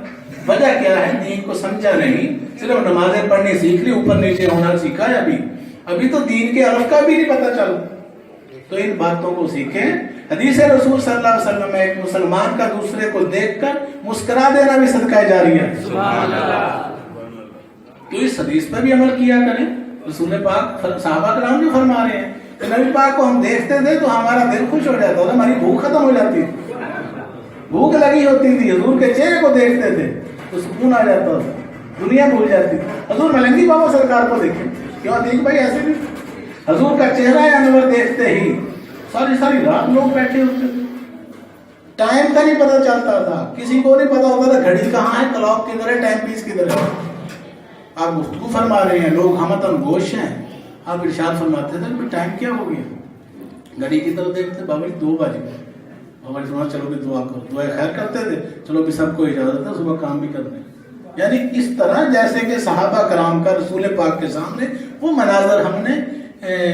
وجہ کیا ہے؟ دین کو سمجھا نہیں, صرف نمازیں پڑھنی سیکھ لی, اوپر نیچے ہونا سیکھا ہے. ابھی تو دین کے عرف کا بھی نہیں پتہ چلا. تو ان باتوں کو سیکھیں. حدیث رسول صلی اللہ علیہ وسلم میں ایک مسلمان کا دوسرے کو دیکھ کر مسکرا دینا بھی صدقہ جاریہ ہے. تو اس حدیث پر بھی عمل کیا کریں. رسول پاک صحابہ کرام جو فرما رہے ہیں کہ نبی پاک کو ہم دیکھتے تھے تو ہمارا دل خوش ہو جاتا تھا, ہماری بھوک ختم ہو جاتی تھی. بھوک لگی ہوتی تھی, حضور کے چہرے کو دیکھتے تھے تو سکون آ جاتا تھا, دنیا بھول جاتی تھی. حضور ملنگی بابا سرکار کو دیکھیں, کیوں دیکھ بھائی ایسے بھی حضور کا چہرہ انور دیکھتے ہی ساری رات لوگ بیٹھے ہوتے تھے. ٹائم کا نہیں پتہ چلتا تھا, کسی کو نہیں پتا ہوتا تھا گھڑی کہاں ہے, کلاک کدھر ہے, ٹائم پیس کدھر ہے. آپ گفتگو فرما رہے ہیں, لوگ ہمتن گوش ہیں, آپ ارشاد فرماتے تھے کہ ٹائم کیا ہو گیا, گھڑی کی طرف دیکھتے, بابا 2 بجے. بابا فرمایا چلو بھی دعا کرو, دعا خیر کرتے تھے, چلو بھی سب کو اجازت ہے صبح کام بھی کرنے. یعنی اس طرح جیسے کہ صحابہ کرام کا رسول پاک کے سامنے وہ مناظر ہم نے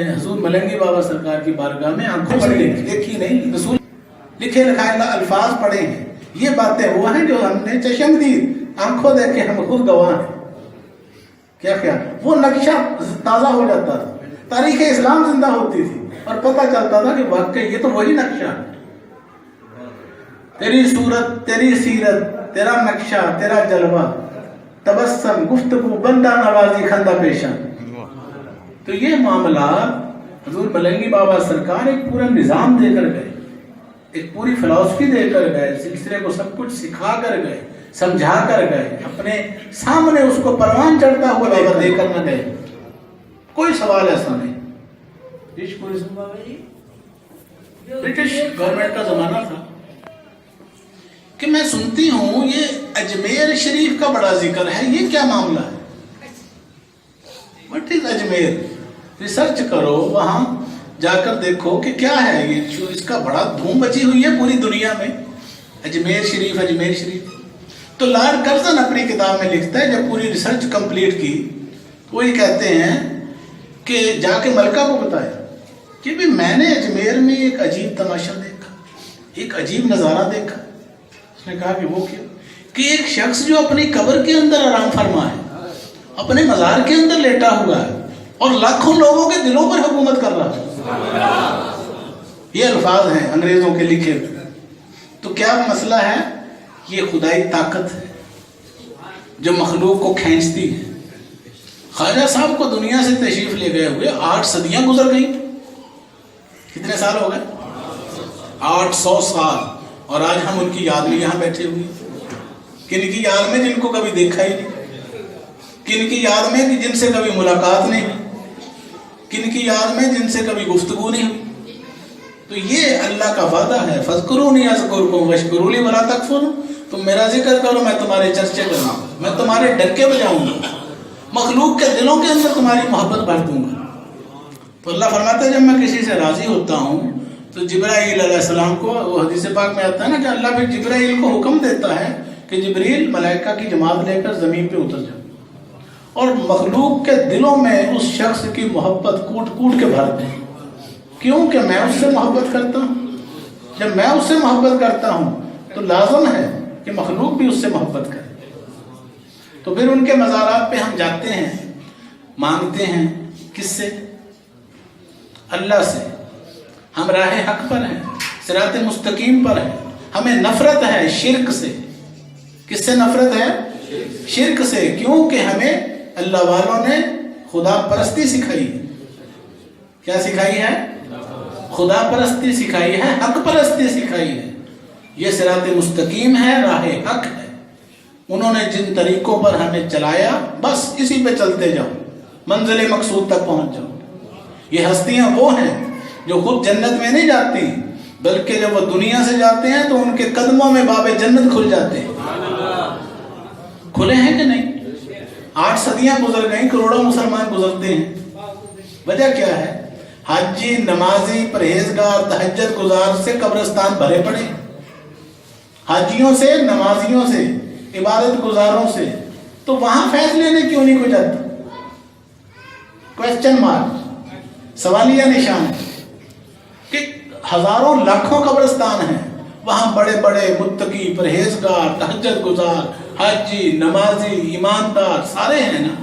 حضور ملنگی بابا سرکار کی بارگاہ میں آنکھوں سے دیکھی نہیں, رسول لکھے لکھائے الفاظ پڑھے ہیں. یہ باتیں وہ ہیں جو ہم نے چشم دید آنکھوں دیکھے, ہم خود گواہ ہیں. کیا خیال, وہ نقشہ تازہ ہو جاتا تھا, تاریخ اسلام زندہ ہوتی تھی, اور پتہ چلتا تھا کہ واقعی یہ تو وہی نقشہ ہے. تیری صورت, تیری سیرت, تیرا نقشہ, تیرا جلوہ, تبسم, گفتگو, بندہ نوازی, خندہ پیشہ. تو یہ معاملات حضور ملنگی بابا سرکار ایک پورا نظام دے کر گئے, ایک پوری فلسفی دے کر گئے, سلسلے کو سب کچھ سکھا کر گئے, سمجھا کر گئے, اپنے سامنے اس کو پروان چڑھتا ہوا دے کر نہ گئے. کوئی سوال ایسا نہیں. برٹش گورنمنٹ کا زمانہ تھا کہ میں سنتی ہوں یہ اجمیر شریف کا بڑا ذکر ہے, یہ کیا معاملہ ہے؟ What is Ajmer? ریسرچ کرو, وہاں جا کر دیکھو کہ کیا ہے یہ, اس کا بڑا دھوم مچی ہوئی ہے پوری دنیا میں. اجمیر شریف, اجمیر شریف. تو لارڈ کرزن اپنی کتاب میں لکھتا ہے, جب پوری ریسرچ کمپلیٹ کی تو وہ یہ کہتے ہیں کہ جا کے ملکہ کو بتایا کہ بھی میں نے اجمیر میں ایک عجیب تماشا دیکھا, ایک عجیب نظارہ دیکھا. اس نے کہا کہ وہ کیا؟ کہ ایک شخص جو اپنی قبر کے اندر آرام فرما ہے, اپنے مزار کے اندر لیٹا ہوا ہے, اور لاکھوں لوگوں کے دلوں پر حکومت کر رہا ہے. یہ الفاظ ہیں انگریزوں کے لکھے. تو کیا مسئلہ ہے؟ یہ خدائی طاقت ہے جو مخلوق کو کھینچتی ہے. خواجہ صاحب کو دنیا سے تشریف لے گئے ہوئے 8 صدیاں گزر گئی. کتنے سال ہو گئے؟ 800 سال. اور آج ہم ان کی یاد میں یہاں بیٹھے ہوئے. کن کی یاد میں؟ جن کو کبھی دیکھا ہی نہیں. کن کی یاد میں جن سے کبھی ملاقات نہیں ہوئی. کن کی یاد میں جن سے کبھی گفتگو نہیں ہوئی. تو یہ اللہ کا وعدہ ہے، فَاذْكُرُونِي أَذْكُرْكُمْ وَاشْكُرُوا لِي وَلَا تَكْفُرُونَ. تم میرا ذکر کرو، میں تمہارے چرچے کروں گا، میں تمہارے ڈنکے بجاؤں گا، مخلوق کے دلوں کے اندر تمہاری محبت بھر دوں گا. تو اللہ فرماتا ہے جب میں کسی سے راضی ہوتا ہوں تو جبرائیل علیہ السلام کو، وہ حدیث پاک میں آتا ہے نا کہ اللہ پھر جبرائیل کو حکم دیتا ہے کہ جبریل ملائکہ کی جماعت لے کر زمین پہ اتر جاؤ اور مخلوق کے دلوں میں اس شخص کی محبت کوٹ کوٹ کے بھر دیں. کیوں کہ میں اس سے محبت کرتا ہوں. جب میں اس سے محبت کرتا ہوں تو لازم ہے کہ مخلوق بھی اس سے محبت کرے. تو پھر ان کے مزارات پہ ہم جاتے ہیں، مانگتے ہیں. کس سے؟ اللہ سے. ہم راہ حق پر ہیں، صراط مستقیم پر ہیں. ہمیں نفرت ہے شرک سے. کس سے نفرت ہے؟ شرک سے. کیوں کہ ہمیں اللہ والوں نے خدا پرستی سکھائی ہے. کیا سکھائی ہے؟ خدا پرستی سکھائی ہے، حق پرستی سکھائی ہے. یہ صراط مستقیم ہے، راہ حق ہے. انہوں نے جن طریقوں پر ہمیں چلایا بس اسی پہ چلتے جاؤ، منزل مقصود تک پہنچ جاؤ. یہ ہستیاں وہ ہیں جو خود جنت میں نہیں جاتی، بلکہ جب وہ دنیا سے جاتے ہیں تو ان کے قدموں میں باب جنت کھل جاتے ہیں. کھلے ہیں کہ نہیں؟ 8 صدیاں گزر گئیں، کروڑوں مسلمان گزرتے ہیں. وجہ کیا ہے؟ حاجی، نمازی، پرہیزگار، تہجد گزار سے قبرستان بھرے پڑے. حاجیوں سے، نمازیوں سے، عبادت گزاروں سے. تو وہاں فیض لینے کیوں نہیں کوئی جاتا؟ کویسچن مارک، سوالیہ نشان ہے کہ ہزاروں لاکھوں قبرستان ہیں، وہاں بڑے بڑے متقی، پرہیزگار، تہجد گزار، حاجی، نمازی، ایماندار سارے ہیں نا.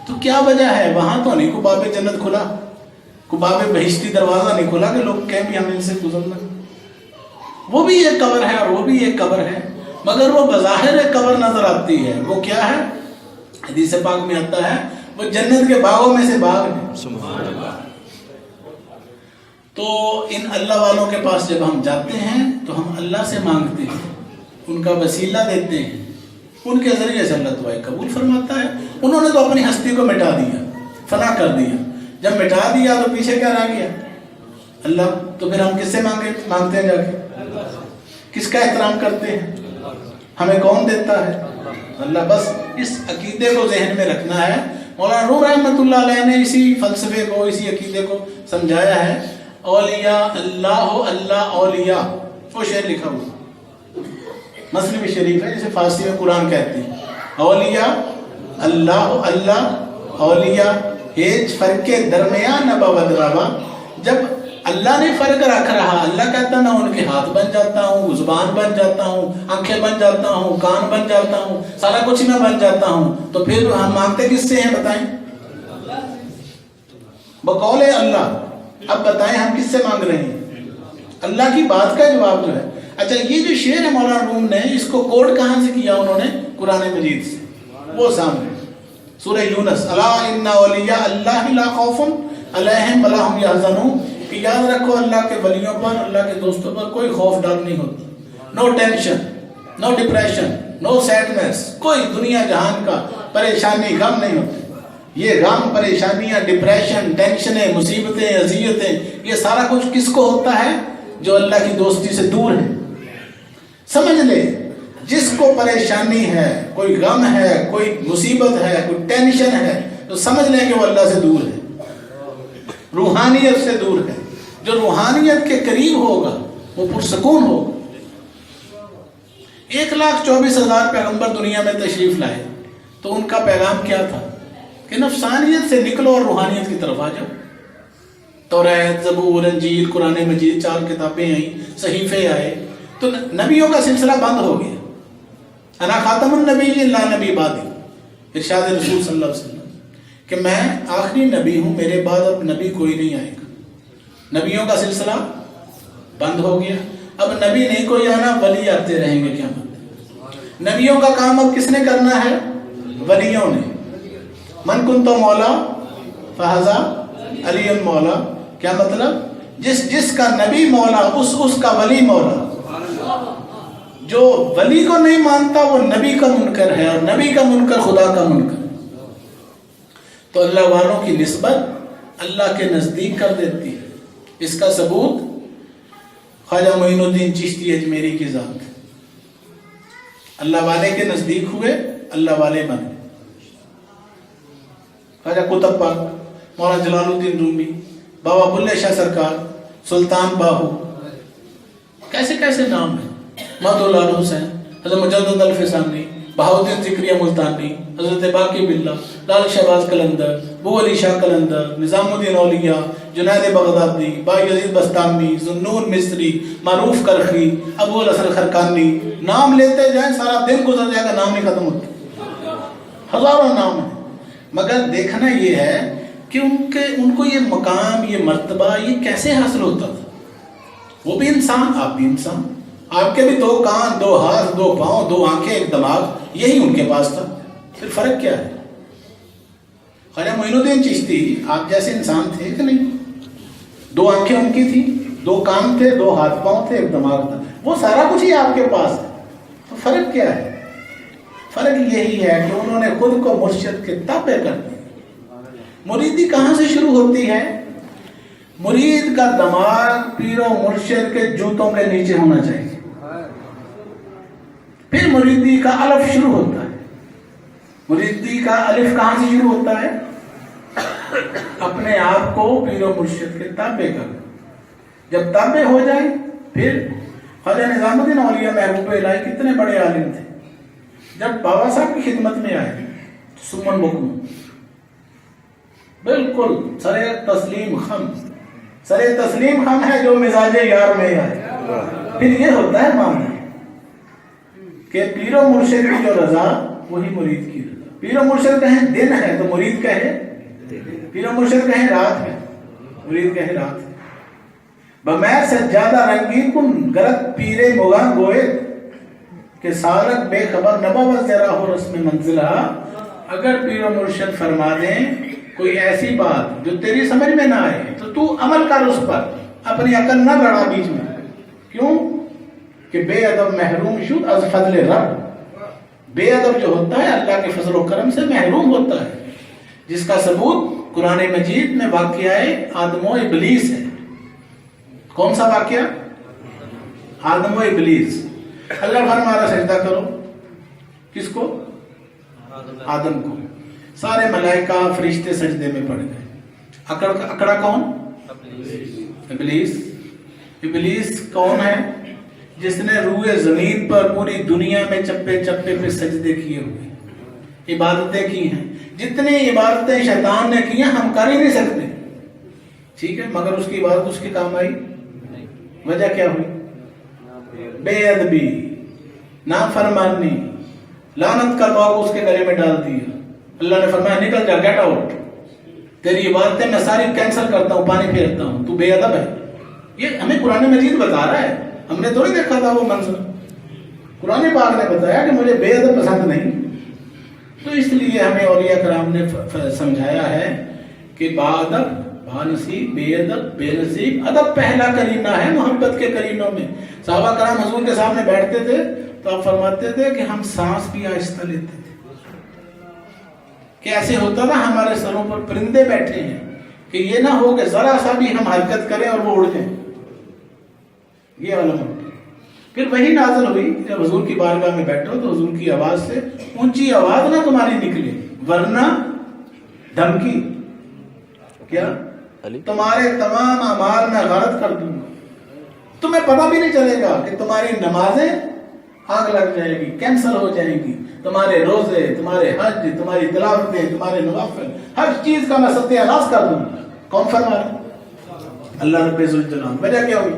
تو کیا وجہ ہے وہاں تو نہیں کو باب جنت کھلا، کو باب بہشتی دروازہ نہیں کھلا کہ لوگ کہیں بھی ہم ان سے گزرنا. وہ بھی ایک قبر ہے اور وہ بھی ایک قبر ہے، مگر وہ بظاہر ایک قبر نظر آتی ہے. وہ کیا ہے؟ حدیث پاک میں آتا ہے وہ جنت کے باغوں میں سے باغ ہے. سبحان اللہ. تو ان اللہ والوں کے پاس جب ہم جاتے ہیں تو ہم اللہ سے مانگتے ہیں، ان کا وسیلہ دیتے ہیں، ان کے ذریعے سے اللہ دعائیں قبول فرماتا ہے. انہوں نے تو اپنی ہستی کو مٹا دیا، فنا کر دیا. جب مٹا دیا تو پیچھے کیا رہ گیا؟ اللہ. تو پھر ہم کس سے مانگتے ہیں جا کے؟ کس کا احترام کرتے ہیں؟ ہمیں کون دیتا ہے؟ اللہ. بس اس عقیدے کو ذہن میں رکھنا ہے. مولانا روم رحمۃ اللہ علیہ نے اسی فلسفے کو، اسی عقیدے کو سمجھایا ہے. اولیاء اللہ، اللہ اولیاء، وہ شعر لکھا ہوا مسلم شریف ہے جسے فارسی میں قرآن کہتے ہیں. اولیاء اللہ، اللہ اولیاء، ہیچ فرق کے درمیان نہ بود روا. جب اللہ نے فرق رکھ رہا، اللہ کہتا میں ان کے ہاتھ بن جاتا ہوں، زبان بن جاتا ہوں، آنکھیں بن جاتا ہوں، کان بن جاتا ہوں، سارا کچھ میں بن جاتا ہوں. تو پھر ہم مانگتے کس سے ہیں بتائیں؟ بقول اللہ. اب بتائیں ہم کس سے مانگ رہے ہیں؟ اللہ کی بات کا جواب جو ہے. اچھا یہ جو شعر ہے مولانا روم نے، اس کو کوٹ کہاں سے کیا انہوں نے؟ قرآن مجید سے. وہ سامنے سورہ یونس، الا ان اولیاء اللہ لا خوف علیہم ولا هم یحزنون. کہ یاد رکھو اللہ کے ولیوں پر، اللہ کے دوستوں پر کوئی خوف ڈر نہیں ہوتا. نو ٹینشن، نو ڈپریشن، نو سیڈنس. کوئی دنیا جہان کا پریشانی، غم نہیں ہوتا. یہ غم، پریشانیاں، ڈپریشن، ٹینشنیں، مصیبتیں، اذیتیں، یہ سارا کچھ کس کو ہوتا ہے؟ جو اللہ کی دوستی سے دور ہے. سمجھ لے، جس کو پریشانی ہے، کوئی غم ہے، کوئی مصیبت ہے، کوئی ٹینشن ہے، تو سمجھ لیں کہ وہ اللہ سے دور ہے، روحانیت سے دور ہے. جو روحانیت کے قریب ہوگا وہ پرسکون ہوگا. 1,24,000 پیغمبر دنیا میں تشریف لائے تو ان کا پیغام کیا تھا؟ کہ نفسانیت سے نکلو اور روحانیت کی طرف آ جاؤ. توریت، زبور، انجیل، قرآن مجید، 4 کتابیں آئیں، صحیفے آئے. تو نبیوں کا سلسلہ بند ہو گیا. انا خاتم النبی لا نبی بعدی، ارشاد رسول صلی اللہ علیہ وسلم کہ میں آخری نبی ہوں، میرے بعد اب نبی کوئی نہیں آئے گا. نبیوں کا سلسلہ بند ہو گیا. اب نبی نہیں کوئی آنا، ولی آتے رہیں گے. کیا نبیوں کا کام اب کس نے کرنا ہے؟ ولیوں نے. من کنت مولا فہذا علی مولا. کیا مطلب؟ جس کا نبی مولا اس کا ولی مولا. جو ولی کو نہیں مانتا وہ نبی کا منکر ہے، اور نبی کا منکر خدا کا منکر. تو اللہ والوں کی نسبت اللہ کے نزدیک کر دیتی ہے. اس کا ثبوت خواجہ معین الدین چشتی اجمیری کی ذات. اللہ والے کے نزدیک ہوئے، اللہ والے بنے. خواجہ قطب پاک، مولانا جلال الدین رومی، بابا بلے شاہ سرکار، سلطان باہو، کیسے کیسے نام ہیں. مہدو لال حسین، حضرت مجدد الفسانی، بہاؤدین ذکریہ ملتانی، حضرت باقی باللہ، لال شہباز قلندر، بو علی شاہ قلندر، نظام الدین اولیاء، جنید بغدادی، بائی عزیز بستامی، ذوالنون مصری، معروف کرخی، ابو الحسن خرقانی. نام لیتے جائیں سارا دن گزر جائے گا، نام ہی ختم ہوتا. ہزاروں نام ہیں. مگر دیکھنا یہ ہے کہ ان کو یہ مقام، یہ مرتبہ، یہ کیسے حاصل ہوتا تھا. وہ بھی انسان، آپ بھی انسان. آپ کے بھی 2 کان، 2 ہاتھ، 2 پاؤں، 2 آنکھیں، ایک دماغ، یہی ان کے پاس تھا. پھر فرق کیا ہے؟ خواجہ معین الدین چشتی آپ جیسے انسان تھے کہ نہیں؟ 2 آنکھیں ان کی تھی، 2 کان تھے، 2 ہاتھ پاؤں تھے، ایک دماغ تھا. وہ سارا کچھ ہی آپ کے پاس ہے. تو فرق کیا ہے؟ فرق یہی ہے کہ انہوں نے خود کو مرشد کے تابع کر دیا. مریدی کہاں سے شروع ہوتی ہے؟ مرید کا دماغ پیر و مرشد کے جوتوں کے نیچے ہونا چاہیے. پھر مریدی کا الف شروع ہوتا ہے. مریدی کا الف کہاں سے شروع ہوتا ہے؟ اپنے آپ کو پیر و مرشد کے تابع کر. جب تابع ہو جائے پھر خواجہ نظام الدین اولیاء محبوب الہی کتنے بڑے عالم تھے. جب بابا صاحب کی خدمت میں آئے سمن بکم، بالکل سرے تسلیم خم ہے جو مزاج یار میں آئے. پھر یہ ہوتا ہے معاملہ کہ پیر و مرشد کی جو رضا وہی مرید کی رضا. پیر و مرشد کہیں دن ہے تو مرید کہے، پیر و مرشد کہیں رات ہے، مرید کہے رات ہے. بمیر سجادہ رنگی کن گرت پیرے مغاں گوئے کہ سالک بے خبر نبوت ذرا ہو رسم منزلہ. اگر پیر و مرشد فرما دیں کوئی ایسی بات جو تیری سمجھ میں نہ آئے تو عمل کر اس پر، اپنی عقل نہ لڑا بیچ میں. کیوں کہ بے ادب محروم شد از فضل رب. بے ادب جو ہوتا ہے اللہ کے فضل و کرم سے محروم ہوتا ہے، جس کا ثبوت قرآن مجید میں واقعہ آدم و ابلیس ہے. کون سا واقعہ؟ آدم و ابلیس. اللہ فرما رہا سجدہ کرو، کس کو؟ آدم کو. سارے ملائکہ فرشتے سجدے میں پڑ گئے. اکڑا کون؟ ابلیس. ابلیس کون ہے؟ جس نے روئے زمین پر پوری دنیا میں چپے چپے پہ سجدے کیے ہوئے، عبادتیں کی ہیں. جتنی عبادتیں شیطان نے کی ہیں ہم کر ہی نہیں سکتے. ٹھیک ہے، مگر اس کی عبادت اس کے کام آئی. وجہ کیا ہوئی؟ بے ادبی، نافرمانی، لعنت کا لوگ اس کے گلے میں ڈال دیا. اللہ نے فرمایا نکل جا، گیٹ آؤٹ. تیری عبادتیں میں ساری کینسل کرتا ہوں، پانی پھیرتا ہوں، تو بے ادب ہے. یہ ہمیں قرآن مجید بتا رہا ہے، ہم نے تو نہیں دیکھا تھا وہ منظر. قرآن پاک نے بتایا کہ مجھے بے ادب پسند نہیں. تو اس لیے ہمیں اولیاء کرام نے سمجھایا ہے کہ باادب، بانصیب، بے ادب، بے نصیب. ادب پہلا کرینہ ہے محبت کے کرینوں میں. صحابہ کرام حضور کے سامنے بیٹھتے تھے تو آپ فرماتے تھے کہ ہم سانس بھی آہستہ لیتے تھے. کہ ایسے ہوتا تھا ہمارے سروں پر پرندے بیٹھے ہیں کہ یہ نہ ہو کہ ذرا سا بھی ہم حرکت کریں اور وہ اڑ جائیں. یہ علم ہوتا. پھر وہی نازل ہوئی جب حضور کی بارگاہ میں بیٹھو تو حضور کی آواز سے اونچی آواز نہ تمہاری نکلے ورنہ دھمکی. کیا؟ تمہارے تمام اعمال میں غارت کر دوں گا. تمہیں پتہ بھی نہیں چلے گا کہ تمہاری نمازیں آگ لگ جائے گی، کینسل ہو جائیں گی. تمہارے روزے، تمہارے حج، تمہاری تلاوتیں، تمہارے نوافل، ہر چیز کا میں ستیہ ناش کر دوں گا. کون فرما رہا؟ اللہ رب الجلال. وجہ کیا ہوئی؟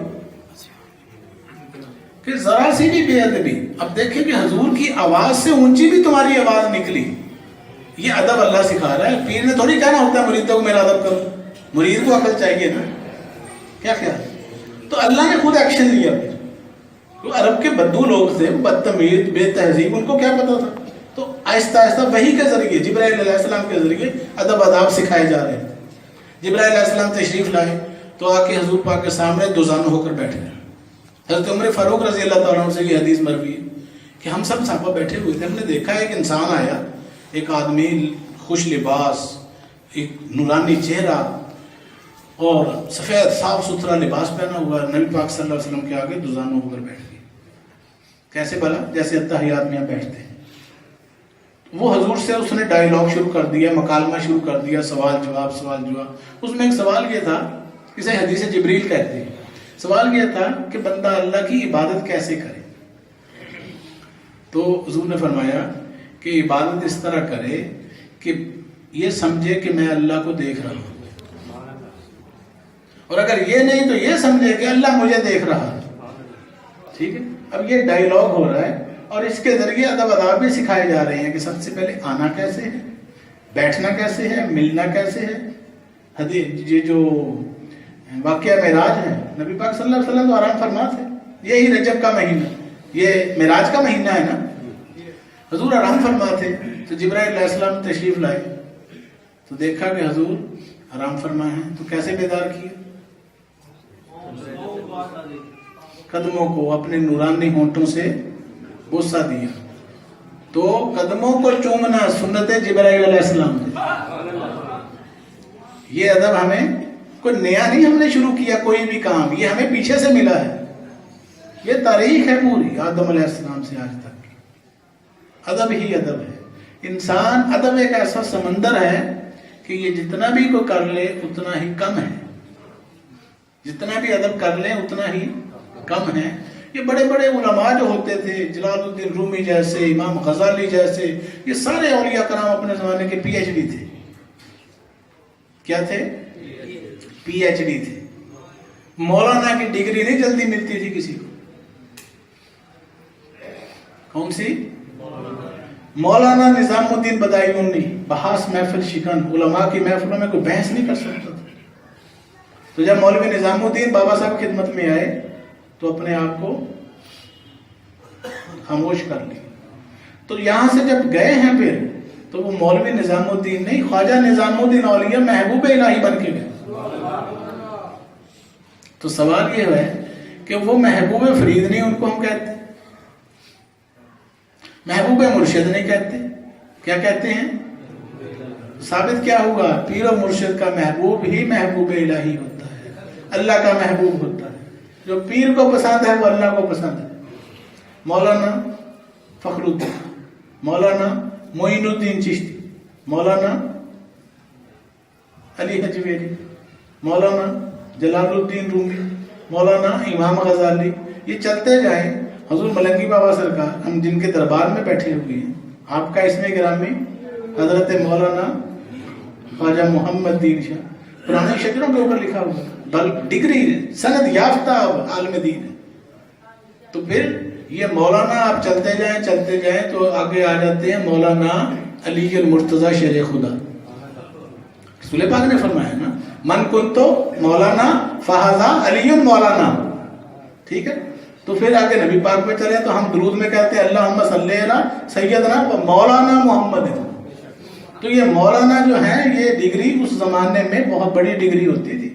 کہ ذرا سی بھی بے ادبی. اب دیکھیں کہ حضور کی آواز سے اونچی بھی تمہاری آواز نکلی. یہ ادب اللہ سکھا رہا ہے. پیر نے تھوڑی کہنا ہوتا ہے مریدوں کو میرا ادب کرو. مرید کو عقل چاہیے نا. کیا خیال؟ تو اللہ نے خود ایکشن لیا. عرب کے بدو لوگ تھے، بدتمیز، بے تہذیب، ان کو کیا پتا تھا؟ تو آہستہ آہستہ وحی کے ذریعے جبرائیل علیہ السلام کے ذریعے ادب آداب سکھائے جا رہے تھے۔ جبرائیل علیہ السلام تشریف لائے تو آ کے حضور پاک کے سامنے دوزانو ہو کر بیٹھ گئے۔ حضرت عمر فاروق رضی اللہ تعالیٰ عنہ سے یہ حدیث مروی ہے کہ ہم سب صحابہ بیٹھے ہوئے تھے، ہم نے دیکھا ایک انسان آیا، ایک آدمی خوش لباس، ایک نورانی چہرہ اور سفید صاف ستھرا لباس پہنا ہوا، نبی پاک صلی اللہ علیہ وسلم کے آگے دوزانو ہو کر بیٹھ گئے۔ کیسے بھلا؟ جیسے اتحیات میں بیٹھتے ہیں۔ وہ حضور سے اس نے ڈائیلاگ شروع کر دیا، مکالمہ شروع کر دیا، سوال جواب۔ اس میں ایک سوال یہ تھا، اسے حدیث جبریل کہتے ہیں، سوال یہ تھا کہ بندہ اللہ کی عبادت کیسے کرے؟ تو حضور نے فرمایا کہ عبادت اس طرح کرے کہ یہ سمجھے کہ میں اللہ کو دیکھ رہا ہوں، اور اگر یہ نہیں تو یہ سمجھے کہ اللہ مجھے دیکھ رہا ہے۔ ٹھیک ہے، اب یہ ڈائیلاگ ہو رہا ہے اور اس کے ذریعے ادب آداب بھی سکھائے جا رہے ہیں کہ سب سے پہلے آنا کیسے ہے، بیٹھنا کیسے ہے، ملنا کیسے ہے۔ حدیث یہ جو واقعہ معراج ہے، نبی پاک صلی اللہ علیہ وسلم تو آرام فرما تھے، یہی رجب کا مہینہ، یہ معراج کا مہینہ ہے نا، حضور آرام فرما تھے۔ تو جبرائیل علیہ السلام تشریف لائے تو دیکھا کہ حضور آرام فرما ہے، تو کیسے بیدار کیا؟ قدموں کو اپنے نورانی ہونٹوں سے بوسہ دیا۔ تو قدموں کو چومنا سنت جبرائیل علیہ السلام ہے۔ یہ ادب ہمیں کوئی نیا نہیں ہم نے شروع کیا، کوئی بھی کام، یہ ہمیں پیچھے سے ملا ہے، یہ تاریخ ہے پوری آدم علیہ السلام سے آج تک کی۔ ادب ہی ادب ہے۔ انسان، ادب ایک ایسا سمندر ہے کہ یہ جتنا بھی کوئی کر لے اتنا ہی کم ہے، جتنا بھی ادب کر لے اتنا ہی کم ہے۔ یہ بڑے بڑے علماء جو ہوتے تھے، جلال الدین رومی جیسے، امام غزالی جیسے، یہ سارے اولیاء کرام اپنے زمانے کے پی ایچ ڈی تھے۔ کیا تھے؟ پی ایچ ڈی تھے۔ مولانا کی ڈگری نہیں جلدی ملتی تھی کسی کو۔ کون سی؟ مولانا نظام الدین بدایونی، بحث محفل شکن، علماء کی محفلوں میں کوئی بحث نہیں کر سکتا تھا۔ تو جب مولوی نظام الدین بابا صاحب خدمت میں آئے تو اپنے آپ کو خاموش کر لی۔ تو یہاں سے جب گئے ہیں پھر تو وہ مولوی نظام الدین نہیں، خواجہ نظام الدین اولیاء محبوب الہی بن کے گئے۔ تو سوال یہ ہے کہ وہ محبوب فرید نہیں، ان کو ہم کہتے ہیں محبوب مرشد نہیں کہتے، کیا کہتے ہیں؟ ثابت کیا ہوا؟ پیر و مرشد کا محبوب ہی محبوب الہی ہوتا ہے، اللہ کا محبوب ہوتا ہے۔ جو پیر کو پسند ہے وہ اللہ کو پسند ہے۔ مولانا فخر الدین، مولانا معین الدین چشتی، مولانا علی حجویری، مولانا جلال الدین رومی، مولانا امام غزالی، یہ چلتے جائیں۔ حضور ملنگی بابا سرکار، ہم جن کے دربار میں بیٹھے ہوئے ہیں، آپ کا اسم گرامی حضرت مولانا خواجہ محمد دین شاہ، پرانے شجروں کے اوپر لکھا ہوا، بل ڈگری سند یافتہ عالم دین ہے۔ تو پھر یہ مولانا آپ چلتے جائیں تو آگے آ جاتے ہیں مولانا علی المرتضی شیر خدا۔ رسول پاک نے فرمایا نا، من کنتو مولانا فہذا علی مولانا۔ ٹھیک ہے، تو پھر آگے نبی پاک میں چلے تو ہم درود میں کہتے ہیں اللہم صلی علی سیدنا و مولانا محمد۔ تو یہ مولانا جو ہے یہ ڈگری اس زمانے میں بہت بڑی ڈگری ہوتی تھی،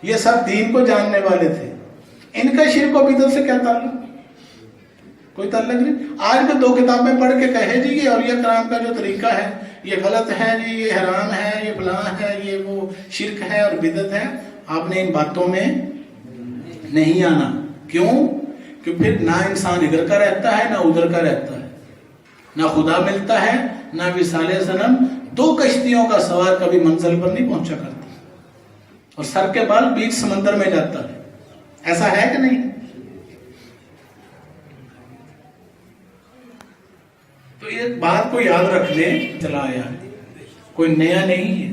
یہ سب دین کو جاننے والے تھے۔ ان کا شرک و بدعت سے کیا تعلق؟ کوئی تعلق نہیں۔ آج بھی 2 کتابیں پڑھ کے کہے جی یہ اولیاء کرام کا جو طریقہ ہے یہ غلط ہے جی، یہ حرام ہے، یہ فلاں ہے، یہ وہ شرک ہے اور بدعت ہے، آپ نے ان باتوں میں نہیں آنا۔ کیوں؟ کہ پھر نہ انسان ادھر کا رہتا ہے نہ ادھر کا رہتا ہے، نہ خدا ملتا ہے نہ وصال صنم، 2 کشتیوں کا سوار کبھی منزل پر نہیں پہنچا کرتا، اور سر کے بال بیچ سمندر میں جاتا ہے۔ ایسا ہے کہ نہیں؟ تو یہ بات کو یاد رکھ لیں، چلا آیا ہے، کوئی نیا نہیں ہے۔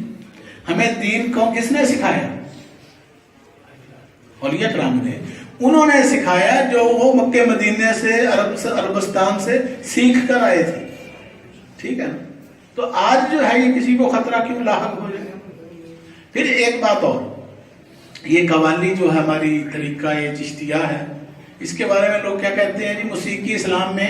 ہمیں دین کو کس نے سکھایا؟ اولیاء کرام نے۔ انہوں نے سکھایا جو وہ مکے مدینے سے عربستان سے سیکھ کر آئے تھے۔ ٹھیک ہے، تو آج جو ہے یہ کسی کو خطرہ کیوں لاحق ہو جائے؟ پھر ایک بات اور، یہ قوالی جو ہے ہماری طریقہ یہ چشتیہ ہے، اس کے بارے میں لوگ کیا کہتے ہیں جی موسیقی اسلام میں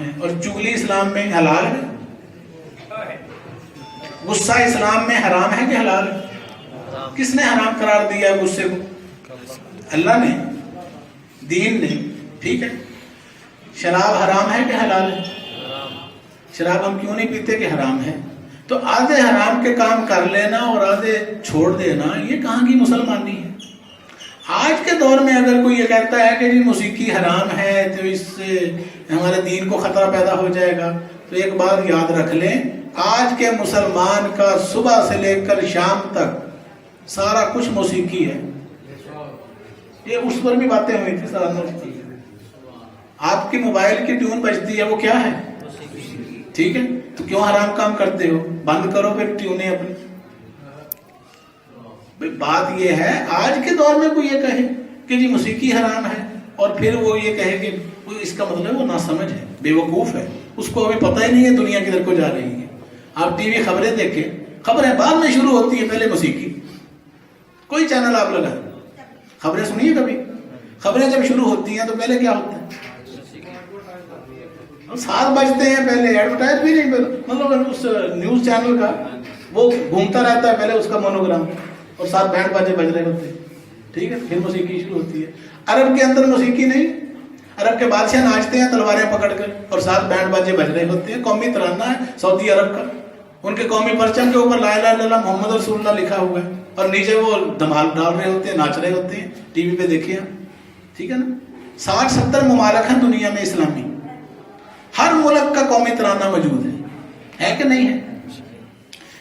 ہے اور چغلی اسلام میں حلال ہے؟ غصہ اسلام میں حرام ہے کہ حلال ہے؟ کس نے حرام قرار دیا ہے غصے کو؟ اللہ نے، دین نے، ٹھیک ہے۔ شراب حرام ہے کہ حلال ہے؟ شراب ہم کیوں نہیں پیتے کہ حرام ہے؟ تو آدھے حرام کے کام کر لینا اور آدھے چھوڑ دینا، یہ کہاں کی مسلمانی ہے؟ آج کے دور میں اگر کوئی یہ کہتا ہے کہ جی موسیقی حرام ہے تو اس سے ہمارے دین کو خطرہ پیدا ہو جائے گا، تو ایک بات یاد رکھ لیں، آج کے مسلمان کا صبح سے لے کر شام تک سارا کچھ موسیقی ہے۔ یہ اس پر بھی باتیں ہوئی تھی سارا، آپ کی موبائل کی ٹیون بجتی ہے وہ کیا ہے؟ ٹھیک ہے، تو کیوں حرام کام کرتے ہو؟ بند کرو پھر ٹیونیں اپنی۔ بات یہ ہے آج کے دور میں کوئی یہ کہے کہ جی موسیقی حرام ہے اور پھر وہ یہ کہے کہ اس کا مطلب وہ ناسمجھ ہے، بے وقوف ہے، اس کو ابھی پتہ ہی نہیں ہے دنیا کدھر کو جا رہی ہے۔ آپ ٹی وی خبریں دیکھیں، خبریں بعد میں شروع ہوتی ہیں، پہلے موسیقی۔ کوئی چینل آپ لگا خبریں سنیے کبھی، خبریں جب شروع ہوتی ہیں تو پہلے کیا ہوتا ہے؟ 7 بجتے ہیں، پہلے ایڈورٹائز بھی نہیں، مطلب اس نیوز چینل کا وہ گھومتا رہتا ہے، پہلے اس کا مونوگرام اور 7 بینڈ باجے بج رہے ہوتے ہیں، ٹھیک ہے، پھر موسیقی شروع ہوتی ہے۔ عرب کے اندر موسیقی نہیں، عرب کے بادشاہ ناچتے ہیں تلواریں پکڑ کر اور 7 بینڈ باجے بج رہے ہوتے ہیں۔ قومی ترانہ ہے سعودی عرب کا، ان کے قومی پرچم کے اوپر لا الہ الا اللہ محمد رسول اللہ لکھا ہوا ہے اور نیچے وہ دھمال ڈال رہے ہوتے ہیں، ناچ رہے ہوتے ہیں، ٹی وی پہ دیکھیں آپ، ٹھیک ہے نا۔ 60-70 ممالک ہیں دنیا میں اسلامی، ہر ملک کا قومی ترانہ موجود ہے کہ نہیں ہے؟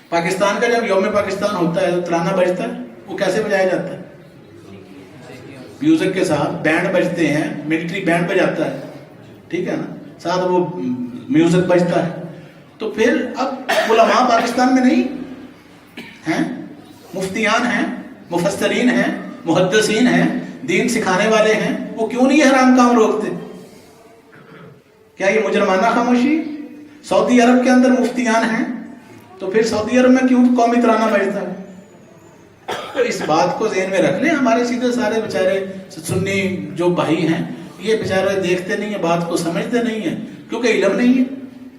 پاکستان کا جب یوم پاکستان ہوتا ہے تو ترانہ بجتا ہے، وہ کیسے بجایا جاتا ہے؟ میوزک کے ساتھ، بینڈ بجتے ہیں، ملٹری بینڈ بجاتا ہے، ٹھیک ہے نا، ساتھ وہ میوزک بجتا ہے۔ تو پھر اب علماء پاکستان میں نہیں ہیں، مفتیان ہیں، مفسرین ہیں، محدثین ہیں، دین سکھانے والے ہیں، وہ کیوں نہیں یہ حرام کام روکتے؟ کیا یہ مجرمانہ خاموشی؟ سعودی عرب کے اندر مفتیان ہیں تو پھر سعودی عرب میں کیوں قومی ترانہ بجتا ہے؟ تو اس بات کو ذہن میں رکھ لیں۔ ہمارے سیدھے سارے بیچارے سنی جو بھائی ہیں یہ بیچارے دیکھتے نہیں ہیں، بات کو سمجھتے نہیں ہیں، کیونکہ علم نہیں ہے۔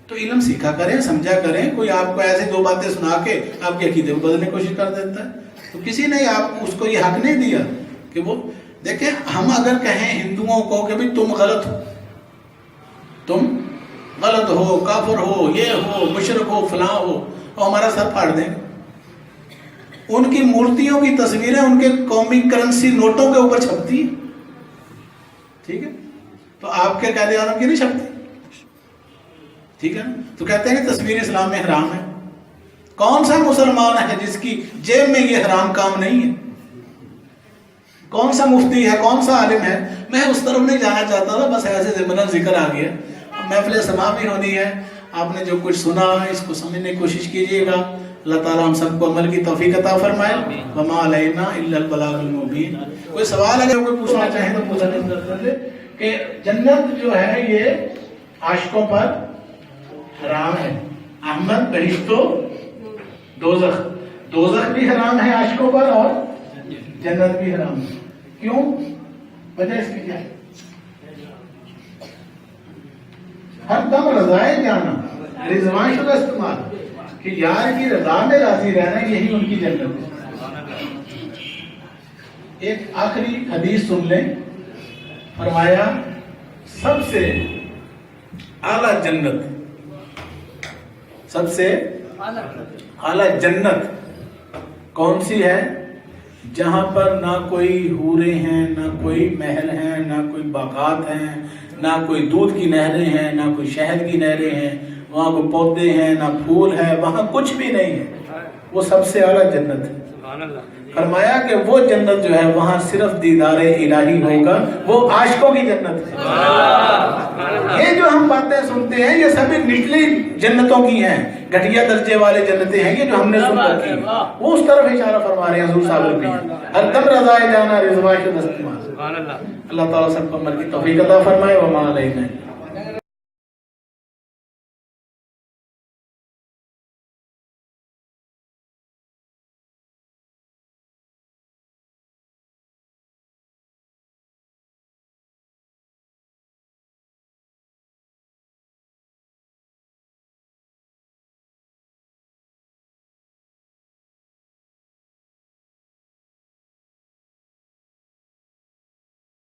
تو علم سیکھا کریں، سمجھا کریں۔ کوئی آپ کو ایسے 2 باتیں سنا کے آپ کے عقیدے کو بدلنے کی کوشش کر دیتا ہے، تو کسی نے آپ اس کو یہ حق نہیں دیا کہ وہ دیکھیں۔ ہم اگر کہیں ہندوؤں کو کہ بھئی تم غلط ہو، تم غلط ہو، کافر ہو، یہ ہو، مشرک ہو، فلاں ہو، اور ہمارا سر پھاڑ دیں۔ ان کی مورتیوں کی تصویریں ان کے قومی کرنسی نوٹوں کے اوپر چھپتی ہیں، ٹھیک ہے، تو آپ کے قائد اعظم کی نہیں چھپتی، ٹھیک ہے نا۔ تو کہتے ہیں کہ تصویر اسلام میں حرام ہے۔ کون سا مسلمان ہے جس کی جیب میں یہ حرام کام نہیں ہے؟ کون سا مفتی ہے، کون سا عالم ہے؟ میں اس طرف نہیں جانا چاہتا تھا، بس ایسے ضمن ذکر آ گیا۔ محفل سما بھی ہونی ہے، آپ نے جو کچھ سنا اس کو سمجھنے کی کوشش کیجئے گا۔ اللہ تعالیٰ ہم سب کو عمل کی توفیق عطا فرمائے۔ وما علینا الا البلاغ المبین۔ کوئی سوال اگر کوئی پوچھنا چاہے تو پوچھیں کہ جنت جو ہے یہ عاشقوں پر حرام ہے، احمد بہشت و دوزخ، دوزخ بھی حرام ہے عاشقوں پر اور جنت بھی حرام ہے۔ کیوں؟ وجہ اس کی کیا ہے؟ ہر دم رضائے جانا، رضوان شدہ استعمال، کہ یار کی رضا میں راضی رہنا، یہی ان کی جنت ہے۔ ایک آخری حدیث سن لیں، فرمایا سب سے اعلیٰ جنت، سب سے اعلیٰ جنت کون سی ہے؟ جہاں پر نہ کوئی حوریں ہیں، نہ کوئی محل ہیں، نہ کوئی باغات ہیں، نہ کوئی دودھ کی نہریں ہیں، نہ کوئی شہد کی نہریں ہیں، وہاں کوئی پودے ہیں، نہ پھول ہے، وہاں کچھ بھی نہیں ہے، وہ سب سے اعلیٰ جنت ہے۔ فرمایا کہ وہ جنت جو ہے وہاں صرف دیدار الہی ہوگا، وہ عاشقوں کی جنت ہے۔ یہ جو ہم باتیں سنتے ہیں یہ سبھی نچلی جنتوں کی ہیں، گھٹیا درجے والے جنتیں ہیں یہ جو ہم نے سن رکھی ہیں، وہ اس طرف اشارہ فرما رہے ہیں حضور صاحب نے۔ ہر دم رضائے جانا رضوان شدہ استعمال۔ اللہ تعالیٰ سب کو عمل کی توفیق عطا فرمائے۔ وما علینا